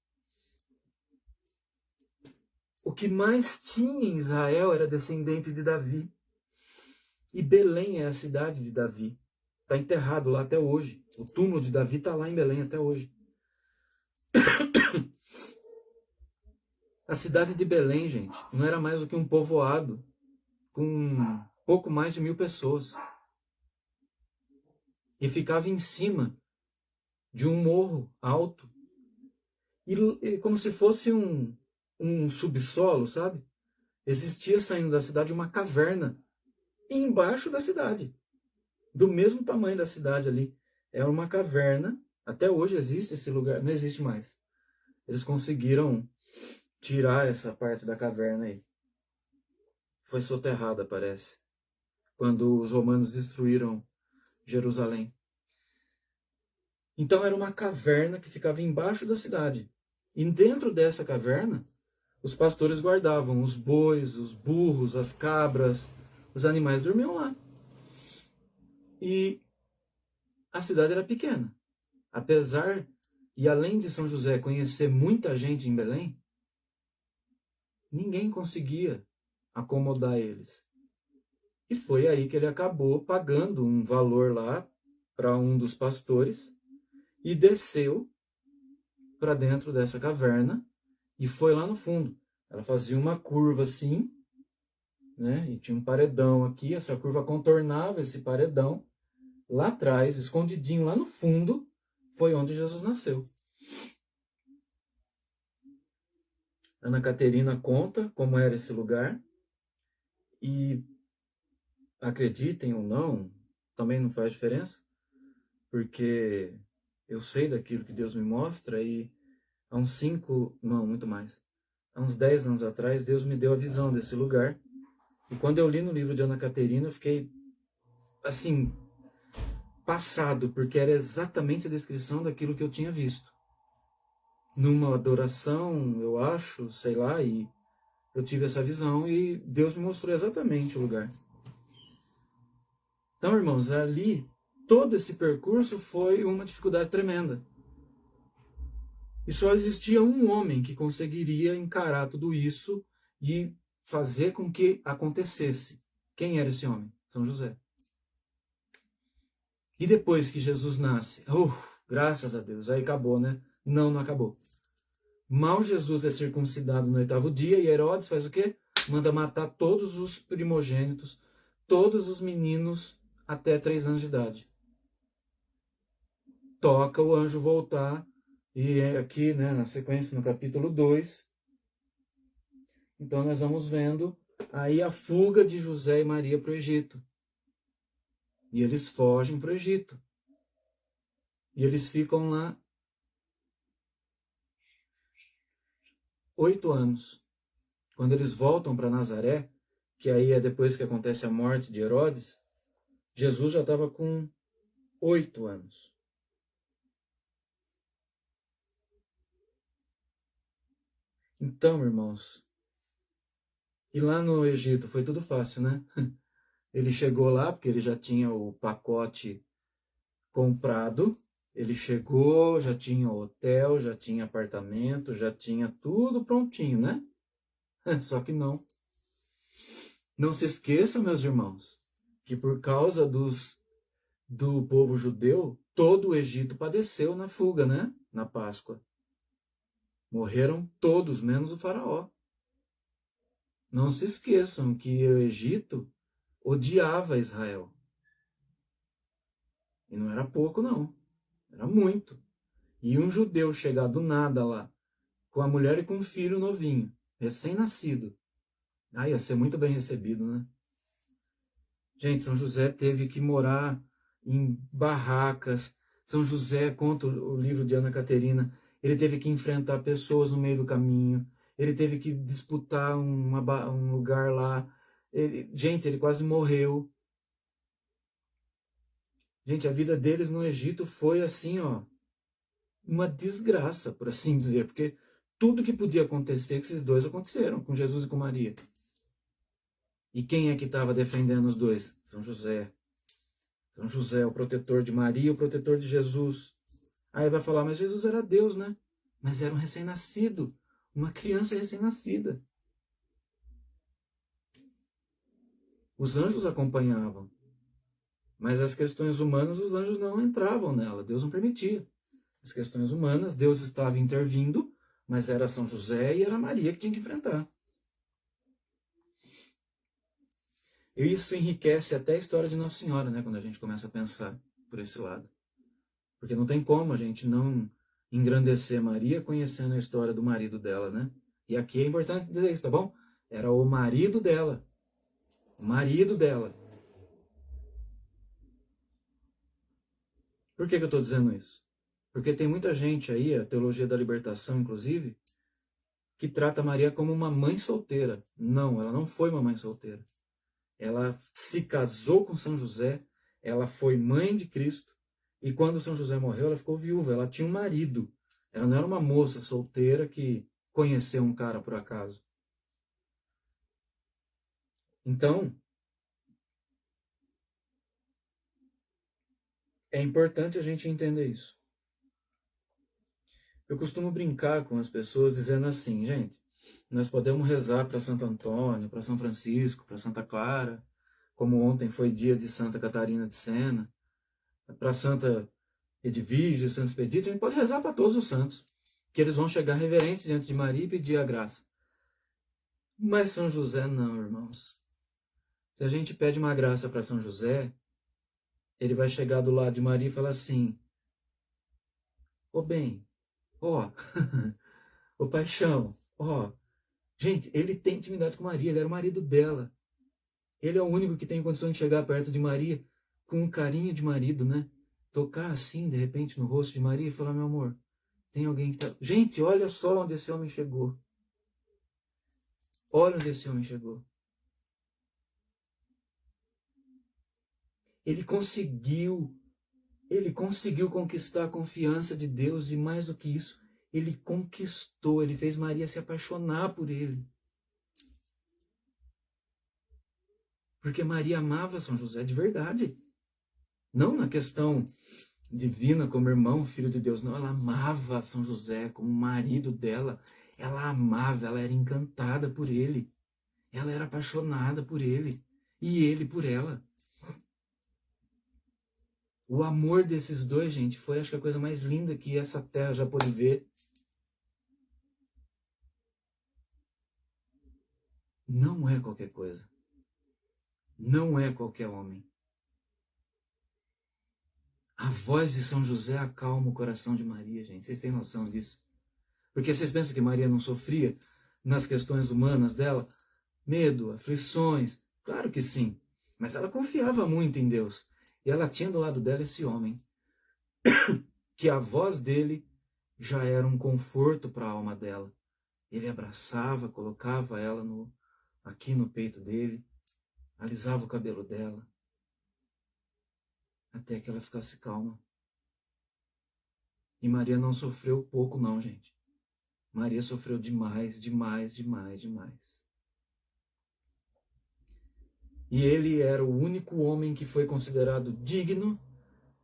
A: o que mais tinha em Israel era descendente de Davi. E Belém é a cidade de Davi. Está enterrado lá até hoje. O túmulo de Davi está lá em Belém até hoje. A cidade de Belém, gente, não era mais do que um povoado com pouco mais de 1000 pessoas. E ficava em cima de um morro alto. E como se fosse um subsolo, sabe? Existia saindo da cidade uma caverna embaixo da cidade. Do mesmo tamanho da cidade ali. Era uma caverna. Até hoje existe esse lugar. Não existe mais. Eles conseguiram tirar essa parte da caverna aí. Foi soterrada, parece. Quando os romanos destruíram Jerusalém. Então era uma caverna que ficava embaixo da cidade. E dentro dessa caverna, os pastores guardavam os bois, os burros, as cabras, os animais dormiam lá. E a cidade era pequena. Apesar e além de São José conhecer muita gente em Belém, ninguém conseguia acomodar eles. E foi aí que ele acabou pagando um valor lá para um dos pastores e desceu para dentro dessa caverna e foi lá no fundo. Ela fazia uma curva assim, né? E tinha um paredão aqui, essa curva contornava esse paredão. Lá atrás, escondidinho lá no fundo, foi onde Jesus nasceu. Ana Caterina conta como era esse lugar e acreditem ou não, também não faz diferença, porque eu sei daquilo que Deus me mostra e há uns 5, não, muito mais, há uns 10 anos atrás, Deus me deu a visão desse lugar. E quando eu li no livro de Ana Caterina, eu fiquei, assim, passado, porque era exatamente a descrição daquilo que eu tinha visto. Numa adoração, eu acho, sei lá, e eu tive essa visão e Deus me mostrou exatamente o lugar. Então, irmãos, ali, todo esse percurso foi uma dificuldade tremenda. E só existia um homem que conseguiria encarar tudo isso e fazer com que acontecesse. Quem era esse homem? São José. E depois que Jesus nasce, graças a Deus, aí acabou, né? Não, não acabou. Mal Jesus é circuncidado no 8º dia e Herodes faz o quê? Manda matar todos os primogênitos, todos os meninos até 3 anos de idade. Toca o anjo voltar e aqui, né, na sequência, no capítulo 2, então nós vamos vendo aí a fuga de José e Maria para o Egito. E eles fogem para o Egito. E eles ficam lá 8 anos. Quando eles voltam para Nazaré, que aí é depois que acontece a morte de Herodes, Jesus já estava com 8 anos. Então, irmãos, e lá no Egito foi tudo fácil, né? Ele chegou lá, porque ele já tinha o pacote comprado, ele chegou, já tinha hotel, já tinha apartamento, já tinha tudo prontinho, né? Só que não. Não se esqueçam, meus irmãos, que por causa do povo judeu, todo o Egito padeceu na fuga, né? Na Páscoa. Morreram todos, menos o faraó. Não se esqueçam que o Egito odiava Israel. E não era pouco, não. Era muito. E um judeu chegar do nada lá, com a mulher e com um filho novinho, recém-nascido, ia ser muito bem recebido, né? Gente, São José teve que morar em barracas. São José, conta o livro de Ana Caterina, ele teve que enfrentar pessoas no meio do caminho. Ele teve que disputar um lugar lá. Ele quase morreu. Gente, a vida deles no Egito foi assim, ó, uma desgraça, por assim dizer, porque tudo que podia acontecer com esses dois aconteceram, com Jesus e com Maria. E quem é que estava defendendo os dois? São José. São José, o protetor de Maria, o protetor de Jesus. Aí vai falar, mas Jesus era Deus, né? Mas era um recém-nascido, uma criança recém-nascida. Os anjos acompanhavam, mas as questões humanas, os anjos não entravam nela, Deus não permitia. As questões humanas, Deus estava intervindo, mas era São José e era Maria que tinha que enfrentar. E isso enriquece até a história de Nossa Senhora, né, quando a gente começa a pensar por esse lado. Porque não tem como a gente não engrandecer Maria conhecendo a história do marido dela, né? E aqui é importante dizer isso, tá bom? Era o marido dela. O marido dela. Por que eu estou dizendo isso? Porque tem muita gente aí, a teologia da libertação, inclusive, que trata Maria como uma mãe solteira. Não, ela não foi uma mãe solteira. Ela se casou com São José, ela foi mãe de Cristo, e quando São José morreu, ela ficou viúva, ela tinha um marido. Ela não era uma moça solteira que conheceu um cara por acaso. Então, é importante a gente entender isso. Eu costumo brincar com as pessoas dizendo assim, gente, nós podemos rezar para Santo Antônio, para São Francisco, para Santa Clara, como ontem foi dia de Santa Catarina de Sena, para Santa Edvige, Santo Expedito, a gente pode rezar para todos os santos, que eles vão chegar reverentes diante de Maria e pedir a graça. Mas São José não, irmãos. Se a gente pede uma graça para São José, ele vai chegar do lado de Maria e falar assim, ô bem, ó, ô paixão, ó, gente, ele tem intimidade com Maria, ele era o marido dela. Ele é o único que tem condição de chegar perto de Maria com um carinho de marido, né? Tocar assim, de repente, no rosto de Maria e falar, meu amor, tem alguém que tá... Gente, olha só onde esse homem chegou. Olha onde esse homem chegou. Ele conseguiu conquistar a confiança de Deus e mais do que isso, ele conquistou, ele fez Maria se apaixonar por ele. Porque Maria amava São José de verdade. Não na questão divina como irmão, filho de Deus, não, ela amava São José como marido dela. Ela amava, ela era encantada por ele. Ela era apaixonada por ele e ele por ela. O amor desses dois, gente, foi acho que a coisa mais linda que essa terra já pôde ver. Não é qualquer coisa. Não é qualquer homem. A voz de São José acalma o coração de Maria, gente. Vocês têm noção disso? Porque vocês pensam que Maria não sofria nas questões humanas dela? Medo, aflições? Claro que sim. Mas ela confiava muito em Deus. E ela tinha do lado dela esse homem. Que a voz dele já era um conforto para a alma dela. Ele abraçava, colocava ela aqui no peito dele, alisava o cabelo dela, até que ela ficasse calma. E Maria não sofreu pouco não, gente. Maria sofreu demais, demais, demais, demais. E ele era o único homem que foi considerado digno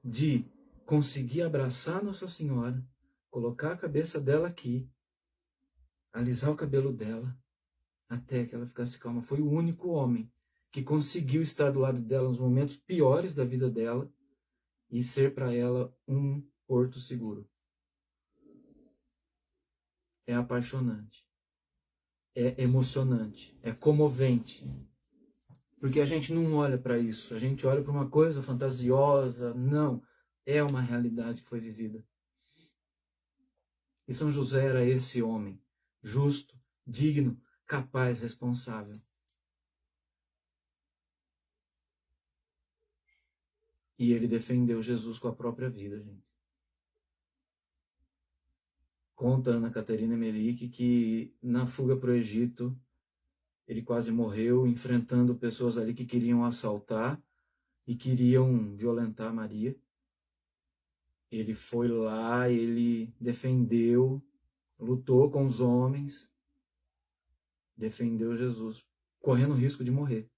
A: de conseguir abraçar Nossa Senhora, colocar a cabeça dela aqui, alisar o cabelo dela, até que ela ficasse calma. Foi o único homem que conseguiu estar do lado dela nos momentos piores da vida dela e ser para ela um porto seguro. É apaixonante, é emocionante, é comovente. Porque a gente não olha para isso, a gente olha para uma coisa fantasiosa. Não, é uma realidade que foi vivida. E São José era esse homem, justo, digno, capaz, responsável. E ele defendeu Jesus com a própria vida, gente. Conta Ana Caterina Emmerich que na fuga para o Egito, ele quase morreu enfrentando pessoas ali que queriam assaltar e queriam violentar Maria. Ele foi lá, ele defendeu, lutou com os homens, defendeu Jesus, correndo o risco de morrer.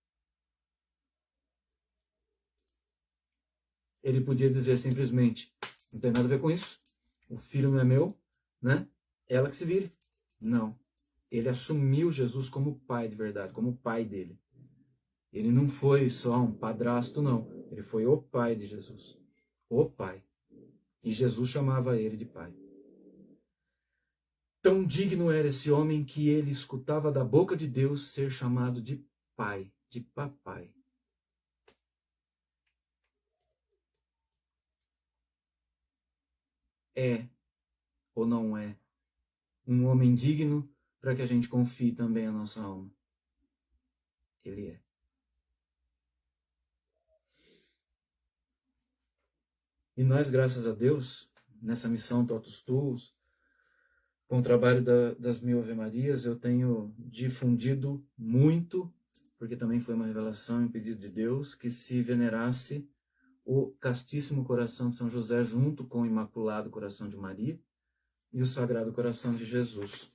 A: Ele podia dizer simplesmente, não tem nada a ver com isso, o filho não é meu, né? Ela que se vire. Não. Ele assumiu Jesus como pai de verdade, como pai dele. Ele não foi só um padrasto, não. Ele foi o pai de Jesus. O pai. E Jesus chamava ele de pai. Tão digno era esse homem que ele escutava da boca de Deus ser chamado de pai, de papai. É ou não é um homem digno para que a gente confie também a nossa alma? Ele é. E nós, graças a Deus, nessa missão Totus Tuus, com o trabalho das 1000 Ave Marias, eu tenho difundido muito, porque também foi uma revelação e pedido de Deus, que se venerasse o Castíssimo Coração de São José junto com o Imaculado Coração de Maria e o Sagrado Coração de Jesus.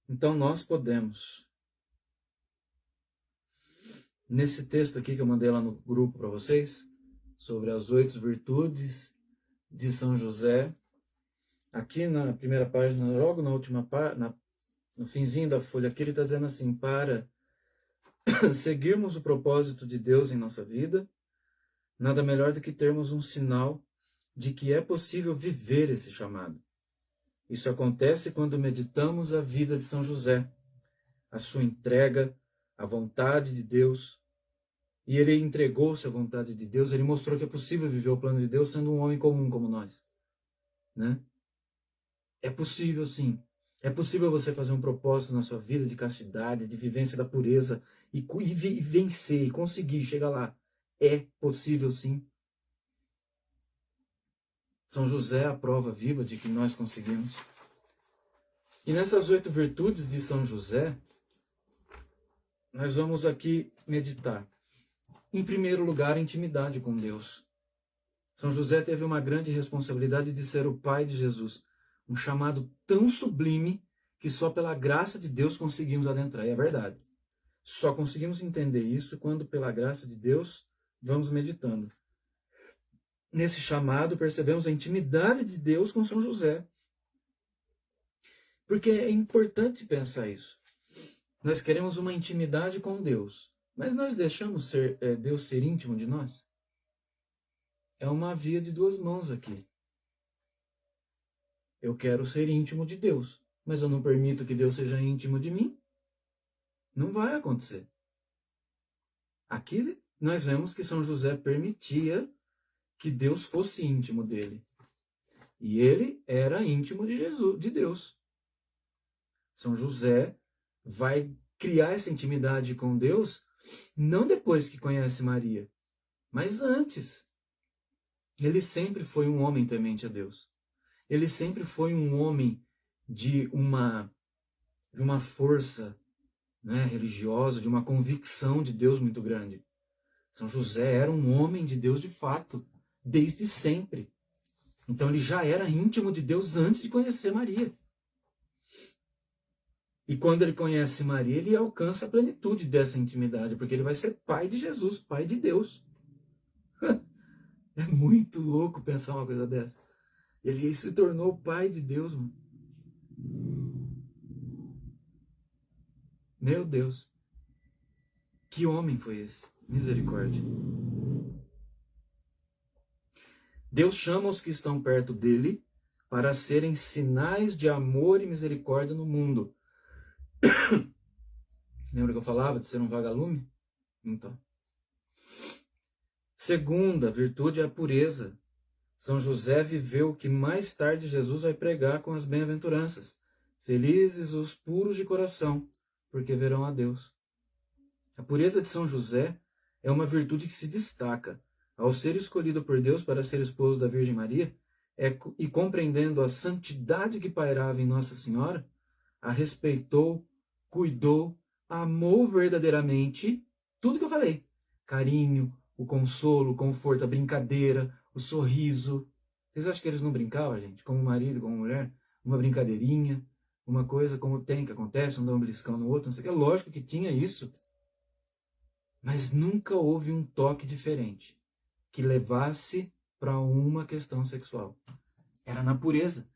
A: Então nós podemos, nesse texto aqui que eu mandei lá no grupo para vocês, sobre as 8 virtudes de São José, aqui na primeira página, logo na última página, no finzinho da folha aqui, ele está dizendo assim: para seguirmos o propósito de Deus em nossa vida, nada melhor do que termos um sinal de que é possível viver esse chamado. Isso acontece quando meditamos a vida de São José, a sua entrega à vontade de Deus. E ele entregou-se à vontade de Deus, ele mostrou que é possível viver o plano de Deus sendo um homem comum como nós. Né? É possível, sim. É possível você fazer um propósito na sua vida de castidade, de vivência da pureza, e vencer, e conseguir chegar lá. É possível, sim. São José é a prova viva de que nós conseguimos. E nessas 8 virtudes de São José, nós vamos aqui meditar. Em primeiro lugar, a intimidade com Deus. São José teve uma grande responsabilidade de ser o pai de Jesus. Um chamado tão sublime que só pela graça de Deus conseguimos adentrar. E é verdade. Só conseguimos entender isso quando, pela graça de Deus, vamos meditando. Nesse chamado, percebemos a intimidade de Deus com São José. Porque é importante pensar isso. Nós queremos uma intimidade com Deus, mas nós deixamos Deus ser íntimo de nós? É uma via de duas mãos aqui. Eu quero ser íntimo de Deus, mas eu não permito que Deus seja íntimo de mim? Não vai acontecer. Aqui nós vemos que São José permitia que Deus fosse íntimo dele. E ele era íntimo de Jesus, de Deus. São José vai criar essa intimidade com Deus não depois que conhece Maria, mas antes. Ele sempre foi um homem temente a Deus. Ele sempre foi um homem de uma força, né, religiosa, de uma convicção de Deus muito grande. São José era um homem de Deus de fato, desde sempre. Então ele já era íntimo de Deus antes de conhecer Maria. E quando ele conhece Maria, ele alcança a plenitude dessa intimidade, porque ele vai ser pai de Jesus, pai de Deus. É muito louco pensar uma coisa dessa. Ele se tornou pai de Deus, mano. Meu Deus. Que homem foi esse? Misericórdia. Deus chama os que estão perto dele para serem sinais de amor e misericórdia no mundo. Lembra que eu falava de ser um vagalume? Então. Segunda virtude é a pureza. São José viveu o que mais tarde Jesus vai pregar com as bem-aventuranças. Felizes os puros de coração, porque verão a Deus. A pureza de São José é uma virtude que se destaca. Ao ser escolhido por Deus para ser esposo da Virgem Maria, e compreendendo a santidade que pairava em Nossa Senhora, a respeitou, cuidou, amou verdadeiramente tudo que eu falei. Carinho, o consolo, o conforto, a brincadeira, o sorriso. Vocês acham que eles não brincavam, gente? Como marido, como mulher? Uma brincadeirinha, uma coisa como tem, que acontece, um dá um beliscão no outro, não sei o que. É lógico que tinha isso. Mas nunca houve um toque diferente que levasse para uma questão sexual. Era na pureza.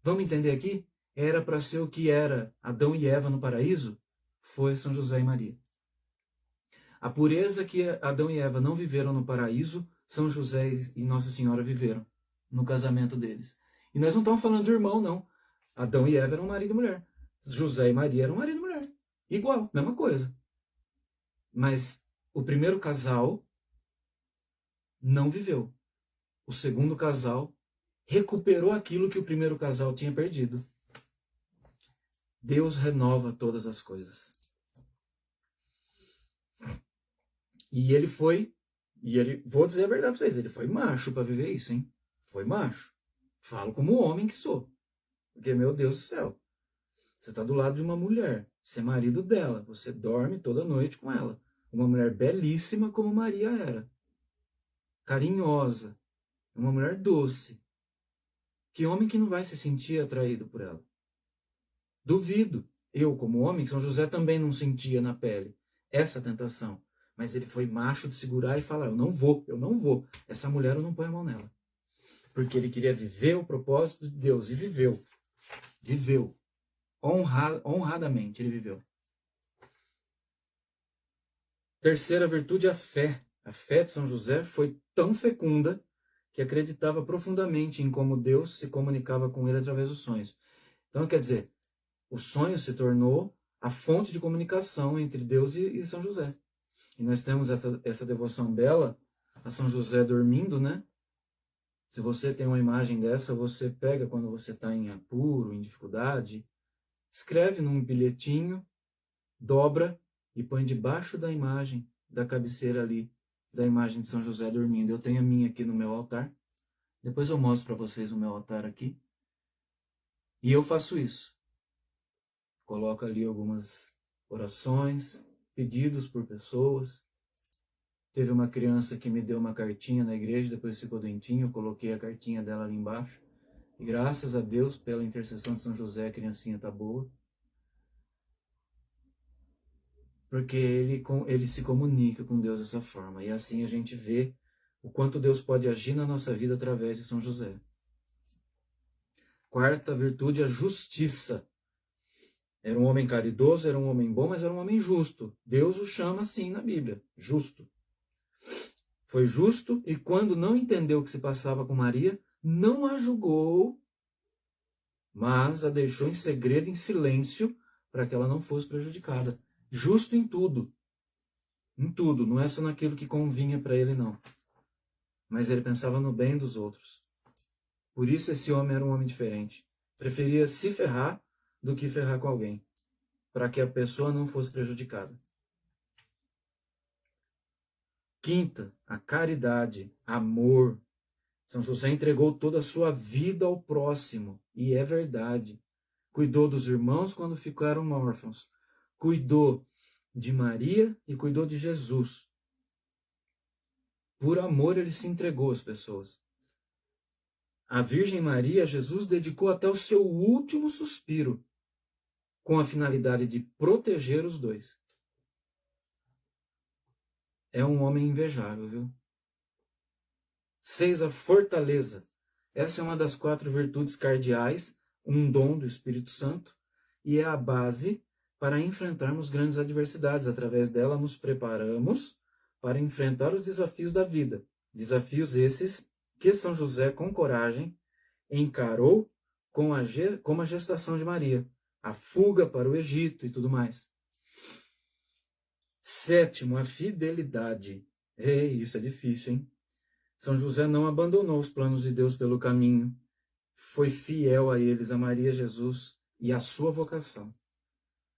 A: Vamos entender aqui? era para ser o que era Adão e Eva no paraíso, foi São José e Maria. A pureza que Adão e Eva não viveram no paraíso, São José e Nossa Senhora viveram no casamento deles. E nós não estamos falando de irmão, não. Adão e Eva eram marido e mulher. José e Maria eram marido e mulher. Igual, mesma coisa. Mas o primeiro casal não viveu. O segundo casal recuperou aquilo que o primeiro casal tinha perdido. Deus renova todas as coisas. E ele foi, vou dizer a verdade para vocês, ele foi macho para viver isso, hein? Foi macho. Falo como homem que sou. Porque, meu Deus do céu, você está do lado de uma mulher, você é marido dela, você dorme toda noite com ela. Uma mulher belíssima como Maria era. Carinhosa. Uma mulher doce. Que homem que não vai se sentir atraído por ela? Duvido. Eu, como homem, São José também não sentia na pele essa tentação. Mas ele foi macho de segurar e falar, eu não vou. Essa mulher eu não ponho a mão nela. Porque ele queria viver o propósito de Deus. E viveu. Viveu. Honradamente ele viveu. Terceira virtude, a fé. A fé de São José foi tão fecunda que acreditava profundamente em como Deus se comunicava com ele através dos sonhos. Então, quer dizer, o sonho se tornou a fonte de comunicação entre Deus e São José. E nós temos essa devoção bela a São José dormindo, né? Se você tem uma imagem dessa, você pega quando você está em apuro, em dificuldade, escreve num bilhetinho, dobra e põe debaixo da imagem, da cabeceira ali, da imagem de São José dormindo. Eu tenho a minha aqui no meu altar. Depois eu mostro para vocês o meu altar aqui. E eu faço isso. Coloco ali algumas orações, pedidos por pessoas. Teve uma criança que me deu uma cartinha na igreja, depois ficou doentinho, eu coloquei a cartinha dela ali embaixo. E graças a Deus, pela intercessão de São José, a criancinha está boa. Porque ele se comunica com Deus dessa forma. E assim a gente vê o quanto Deus pode agir na nossa vida através de São José. Quarta virtude, a justiça. Era um homem caridoso, era um homem bom, mas era um homem justo. Deus o chama assim na Bíblia, justo. Foi justo e quando não entendeu o que se passava com Maria, não a julgou, mas a deixou em segredo, em silêncio, para que ela não fosse prejudicada. Justo em tudo. Em tudo, não é só naquilo que convinha para ele, não. Mas ele pensava no bem dos outros. Por isso esse homem era um homem diferente. Preferia se ferrar do que ferrar com alguém, para que a pessoa não fosse prejudicada. Quinta, a caridade, amor. São José entregou toda a sua vida ao próximo, e é verdade. Cuidou dos irmãos quando ficaram órfãos. Cuidou de Maria e cuidou de Jesus. Por amor ele se entregou às pessoas. A Virgem Maria, Jesus dedicou até o seu último suspiro, com a finalidade de proteger os dois. É um homem invejável, viu? 6, a fortaleza. Essa é uma das 4 virtudes cardeais, um dom do Espírito Santo, e é a base para enfrentarmos grandes adversidades. Através dela nos preparamos para enfrentar os desafios da vida. Desafios esses que São José, com coragem, encarou como a gestação de Maria, a fuga para o Egito e tudo mais. 7, a fidelidade. Isso é difícil, hein? São José não abandonou os planos de Deus pelo caminho. Foi fiel a eles, a Maria, Jesus e a sua vocação.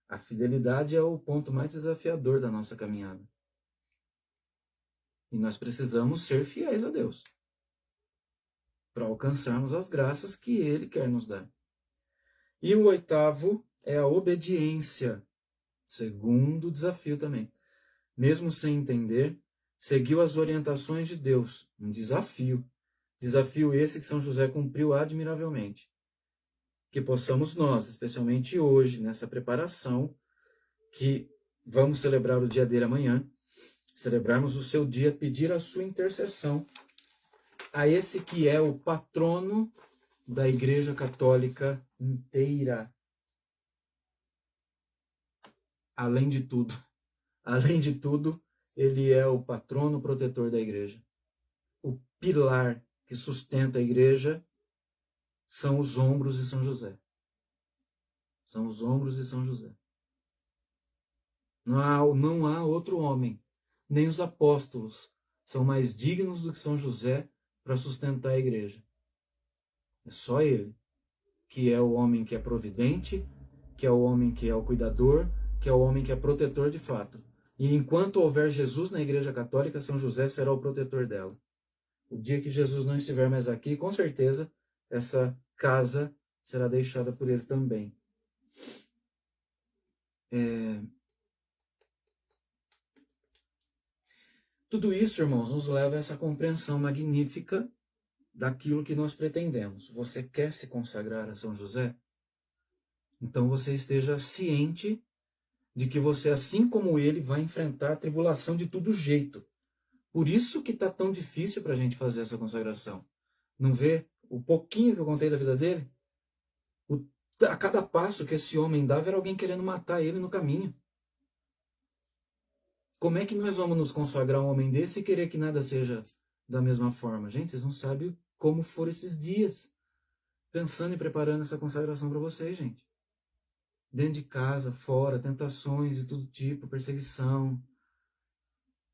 A: A fidelidade é o ponto mais desafiador da nossa caminhada. E nós precisamos ser fiéis a Deus para alcançarmos as graças que Ele quer nos dar. E o 8 é a obediência. Segundo desafio também. Mesmo sem entender, seguiu as orientações de Deus. Um desafio. Desafio esse que São José cumpriu admiravelmente. Que possamos nós, especialmente hoje, nessa preparação, que vamos celebrar o dia dele amanhã, celebrarmos o seu dia, pedir a sua intercessão a esse que é o patrono da Igreja Católica inteira. Além de tudo, ele é o patrono protetor da igreja. O pilar que sustenta a igreja são os ombros de São José. São os ombros de São José. Não há outro homem, nem os apóstolos, são mais dignos do que São José para sustentar a igreja. É só ele, que é o homem que é providente, que é o homem que é o cuidador, que é o homem que é protetor de fato. E enquanto houver Jesus na Igreja Católica, São José será o protetor dela. O dia que Jesus não estiver mais aqui, com certeza, essa casa será deixada por ele também. Tudo isso, irmãos, nos leva a essa compreensão magnífica daquilo que nós pretendemos. Você quer se consagrar a São José? Então você esteja ciente de que você, assim como ele, vai enfrentar a tribulação de todo jeito. Por isso que está tão difícil para a gente fazer essa consagração. Não vê o pouquinho que eu contei da vida dele? A cada passo que esse homem dava era alguém querendo matar ele no caminho. Como é que nós vamos nos consagrar a um homem desse e querer que nada seja da mesma forma? Gente, vocês não sabem como foram esses dias pensando e preparando essa consagração para vocês, gente. Dentro de casa, fora, tentações de todo tipo, perseguição,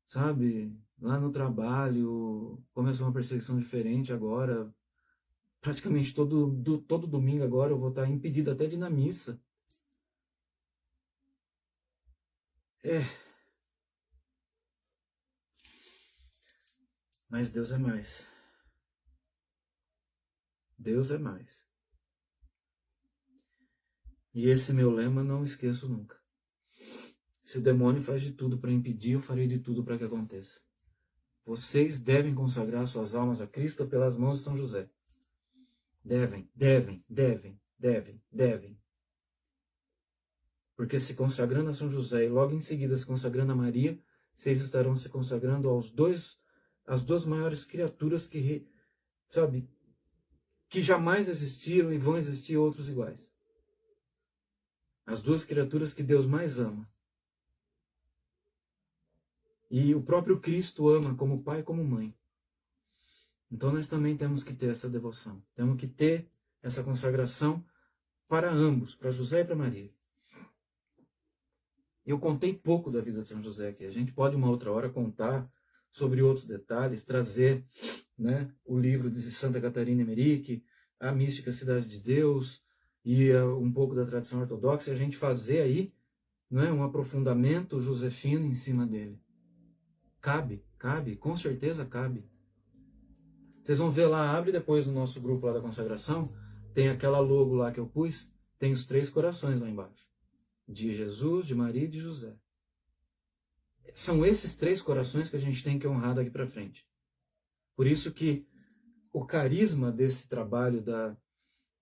A: sabe? Lá no trabalho, começou uma perseguição diferente agora. Praticamente todo domingo agora eu vou estar impedido até de ir na missa. Mas Deus é mais. Deus é mais. E esse meu lema não esqueço nunca. Se o demônio faz de tudo para impedir, eu farei de tudo para que aconteça. Vocês devem consagrar suas almas a Cristo pelas mãos de São José. Devem. Porque se consagrando a São José e logo em seguida se consagrando a Maria, vocês estarão se consagrando às duas maiores criaturas que jamais existiram e vão existir outros iguais. As duas criaturas que Deus mais ama. E o próprio Cristo ama como pai e como mãe. Então nós também temos que ter essa devoção. Temos que ter essa consagração para ambos, para José e para Maria. Eu contei pouco da vida de São José aqui. A gente pode uma outra hora contar sobre outros detalhes, trazer, né, o livro de Santa Catarina Emmerich, a mística Cidade de Deus e um pouco da tradição ortodoxa, e a gente fazer aí, né, um aprofundamento josefino em cima dele. Cabe, com certeza cabe. Vocês vão ver lá, abre depois no nosso grupo lá da consagração, tem aquela logo lá que eu pus, tem os 3 corações lá embaixo. De Jesus, de Maria e de José. São esses 3 corações que a gente tem que honrar daqui para frente. Por isso que o carisma desse trabalho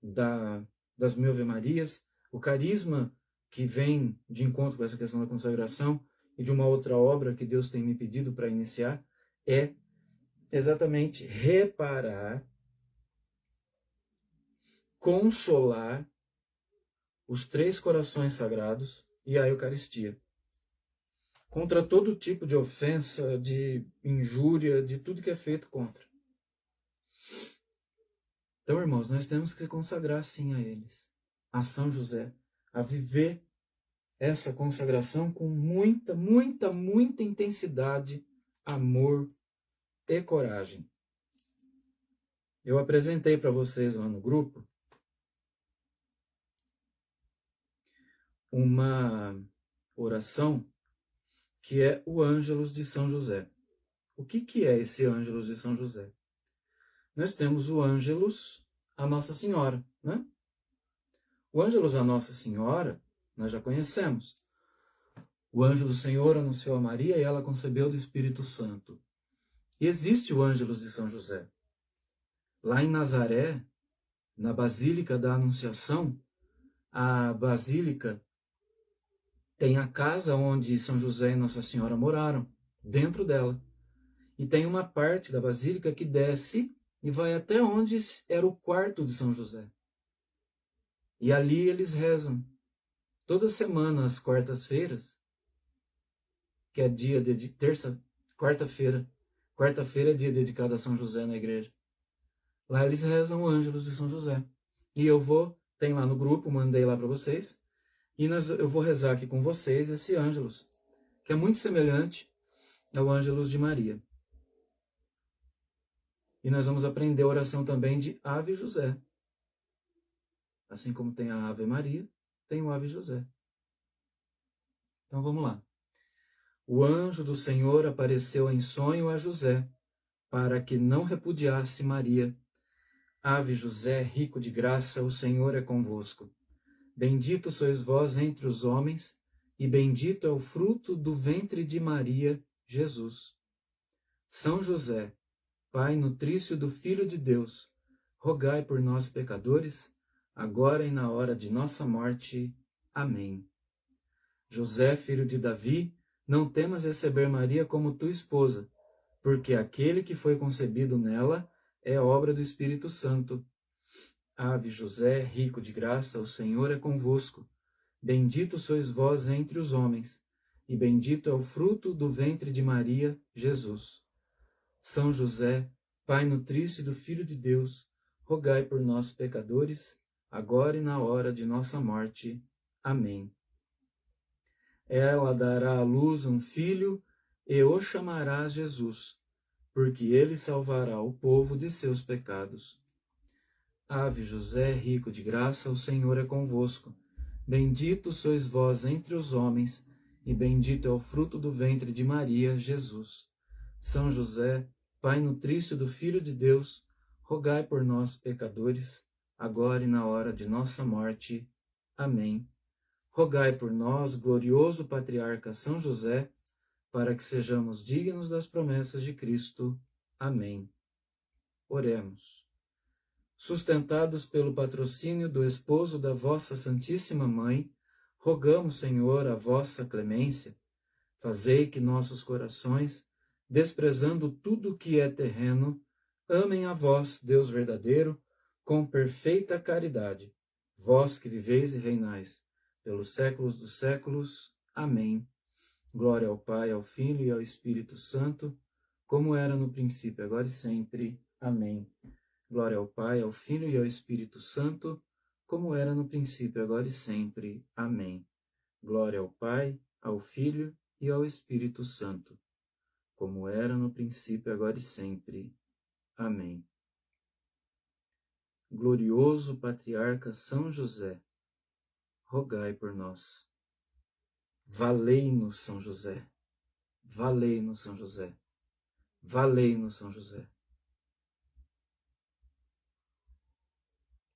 A: das 1000 Ave Marias, o carisma que vem de encontro com essa questão da consagração e de uma outra obra que Deus tem me pedido para iniciar, é exatamente reparar, consolar os 3 corações sagrados e a Eucaristia. Contra todo tipo de ofensa, de injúria, de tudo que é feito contra. Então, irmãos, nós temos que consagrar sim a eles, a São José, a viver essa consagração com muita intensidade, amor e coragem. Eu apresentei para vocês lá no grupo uma oração que é o Ângelus de São José. O que é esse Ângelus de São José? Nós temos o Ângelus a Nossa Senhora, né? O Ângelus a Nossa Senhora, nós já conhecemos. O anjo do Senhor anunciou a Maria e ela concebeu do Espírito Santo. E existe o Ângelus de São José. Lá em Nazaré, na Basílica da Anunciação, a Basílica tem a casa onde São José e Nossa Senhora moraram, dentro dela. E tem uma parte da Basílica que desce e vai até onde era o quarto de São José. E ali eles rezam toda semana, às quartas-feiras, que é dia de quarta-feira. Quarta-feira é dia dedicado a São José na igreja. Lá eles rezam o Ângelus de São José. E tem lá no grupo, mandei lá para vocês, e eu vou rezar aqui com vocês esse Ângelus, que é muito semelhante ao Ângelus de Maria. E nós vamos aprender a oração também de Ave José. Assim como tem a Ave Maria, tem o Ave José. Então vamos lá. O anjo do Senhor apareceu em sonho a José, para que não repudiasse Maria. Ave José, rico de graça, o Senhor é convosco. Bendito sois vós entre os homens, e bendito é o fruto do ventre de Maria, Jesus. São José, Pai nutrício do Filho de Deus, rogai por nós, pecadores, agora e na hora de nossa morte. Amém. José, filho de Davi, não temas receber Maria como tua esposa, porque aquele que foi concebido nela é obra do Espírito Santo. Ave José, rico de graça, o Senhor é convosco. Bendito sois vós entre os homens, e bendito é o fruto do ventre de Maria, Jesus. São José, Pai nutrício do Filho de Deus, rogai por nós, pecadores, agora e na hora de nossa morte. Amém. Ela dará à luz um filho, e o chamarás Jesus, porque ele salvará o povo de seus pecados. Ave José, rico de graça, o Senhor é convosco. Bendito sois vós entre os homens, e bendito é o fruto do ventre de Maria, Jesus. São José, Pai nutrício do Filho de Deus, rogai por nós, pecadores, agora e na hora de nossa morte. Amém. Rogai por nós, glorioso patriarca São José, para que sejamos dignos das promessas de Cristo. Amém. Oremos. Sustentados pelo patrocínio do esposo da vossa Santíssima Mãe, rogamos, Senhor, a vossa clemência. Fazei que nossos corações, desprezando tudo o que é terreno, amem a vós, Deus verdadeiro, com perfeita caridade. Vós que viveis e reinais pelos séculos dos séculos. Amém. Glória ao Pai, ao Filho e ao Espírito Santo, como era no princípio, agora e sempre. Amém. Glória ao Pai, ao Filho e ao Espírito Santo, como era no princípio, agora e sempre. Amém. Glória ao Pai, ao Filho e ao Espírito Santo, como era no princípio, agora e sempre. Amém. Glorioso Patriarca São José, rogai por nós. Valei-nos, São José. Valei-nos, São José. Valei-nos, São José.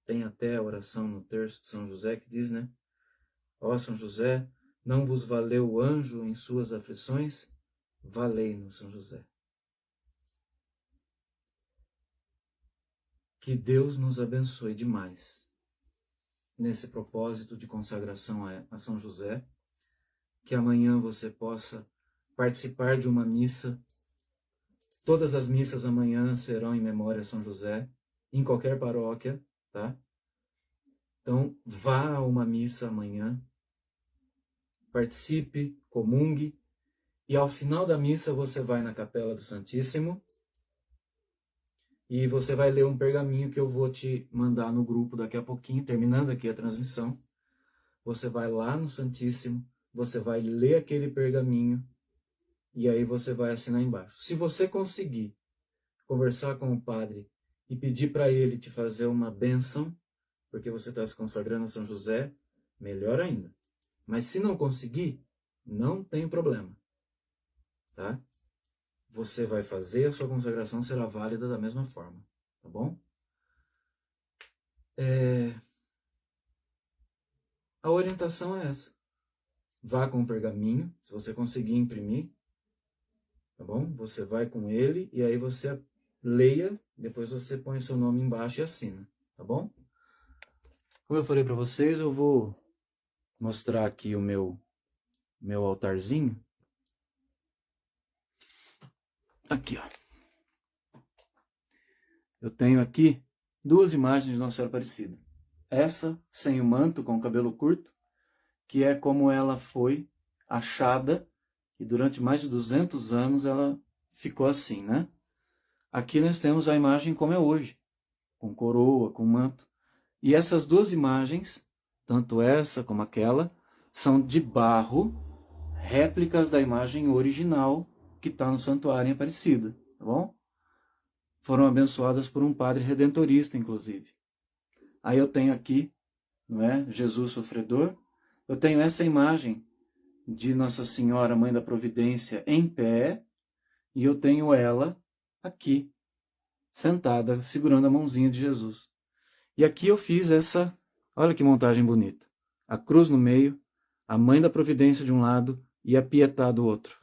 A: Tem até a oração no terço de São José que diz, né? Ó São José, não vos valeu o anjo em suas aflições? Valei-nos, São José. Que Deus nos abençoe demais nesse propósito de consagração a São José, que amanhã você possa participar de uma missa. Todas as missas amanhã serão em memória a São José, em qualquer paróquia, tá? Então, vá a uma missa amanhã, participe, comungue, e ao final da missa você vai na Capela do Santíssimo e você vai ler um pergaminho que eu vou te mandar no grupo daqui a pouquinho, terminando aqui a transmissão. Você vai lá no Santíssimo, você vai ler aquele pergaminho e aí você vai assinar embaixo. Se você conseguir conversar com o padre e pedir para ele te fazer uma bênção, porque você está se consagrando a São José, melhor ainda. Mas se não conseguir, não tem problema, tá? Você vai fazer, a sua consagração será válida da mesma forma, tá bom? A orientação é essa. Vá com o pergaminho, se você conseguir imprimir, tá bom? Você vai com ele e aí você leia, depois você põe seu nome embaixo e assina, tá bom? Como eu falei para vocês, eu vou mostrar aqui o meu altarzinho. Aqui, ó. Eu tenho aqui 2 imagens de Nossa Senhora Aparecida. essa sem o manto, com o cabelo curto, que é como ela foi achada, e durante mais de 200 anos ela ficou assim, né? Aqui nós temos a imagem como é hoje, com coroa, com manto. E essas duas imagens, tanto essa como aquela, são de barro, réplicas da imagem original que está no santuário em Aparecida, tá bom? Foram abençoadas por um padre redentorista, inclusive. Aí eu tenho aqui, não é, Jesus sofredor. Eu tenho essa imagem de Nossa Senhora, Mãe da Providência, em pé, e eu tenho ela aqui, sentada, segurando a mãozinha de Jesus. E aqui eu fiz essa, olha que montagem bonita. A cruz no meio, a Mãe da Providência de um lado e a Pietá do outro.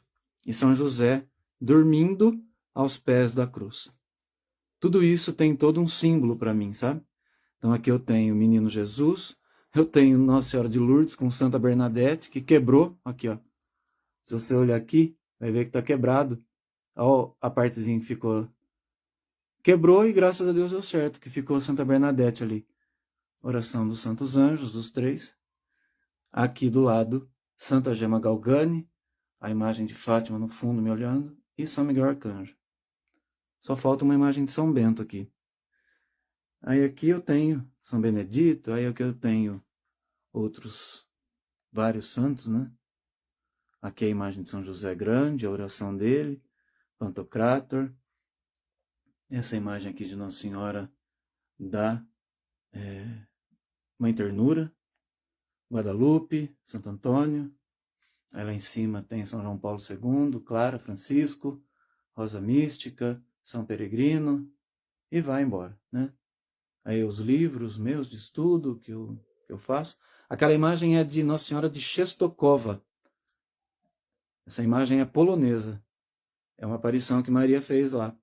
A: E São José dormindo aos pés da cruz. Tudo isso tem todo um símbolo para mim, sabe? Então aqui eu tenho o Menino Jesus, eu tenho Nossa Senhora de Lourdes com Santa Bernadette, que quebrou, aqui ó. Se você olhar aqui, vai ver que está quebrado. Olha a partezinha que ficou. Quebrou e graças a Deus deu certo, que ficou Santa Bernadette ali. Oração dos Santos Anjos, dos 3. Aqui do lado, Santa Gema Galgani, a imagem de Fátima no fundo me olhando, e São Miguel Arcanjo. Só falta uma imagem de São Bento aqui. Aí aqui eu tenho São Benedito, aí aqui eu tenho outros vários santos, né? Aqui a imagem de São José Grande, a oração dele, Pantocrator. Essa imagem aqui de Nossa Senhora da Mãe Ternura, Guadalupe, Santo Antônio. Aí lá em cima tem São João Paulo II, Clara, Francisco, Rosa Mística, São Peregrino, e vai embora, né? Aí os livros meus de estudo que eu faço. Aquela imagem é de Nossa Senhora de Czestochowa. Essa imagem é polonesa. É uma aparição que Maria fez lá.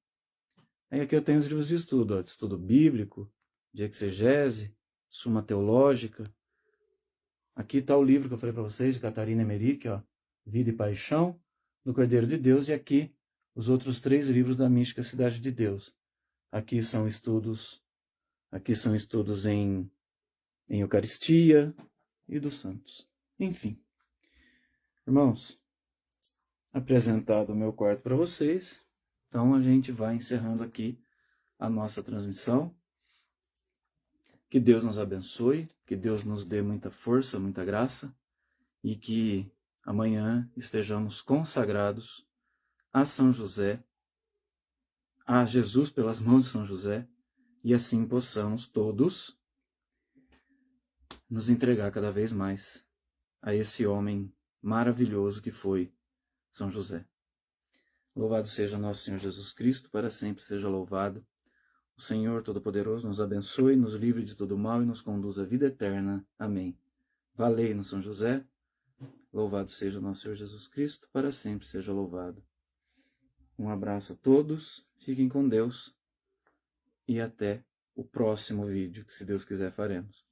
A: Aí aqui eu tenho os livros de estudo, ó, de estudo bíblico, de exegese, Suma Teológica. Aqui está o livro que eu falei para vocês, de Catarina Emmerich, ó, Vida e Paixão, do Cordeiro de Deus, e aqui os outros 3 livros da Mística Cidade de Deus. Aqui são estudos em Eucaristia e dos santos. Enfim, irmãos, apresentado o meu quarto para vocês, então a gente vai encerrando aqui a nossa transmissão. Que Deus nos abençoe, que Deus nos dê muita força, muita graça, e que amanhã estejamos consagrados a São José, a Jesus pelas mãos de São José, e assim possamos todos nos entregar cada vez mais a esse homem maravilhoso que foi São José. Louvado seja nosso Senhor Jesus Cristo, para sempre seja louvado. O Senhor Todo-Poderoso nos abençoe, nos livre de todo mal e nos conduz à vida eterna. Amém. Valei-nos, São José. Louvado seja o nosso Senhor Jesus Cristo, para sempre seja louvado. Um abraço a todos, fiquem com Deus e até o próximo vídeo, que se Deus quiser faremos.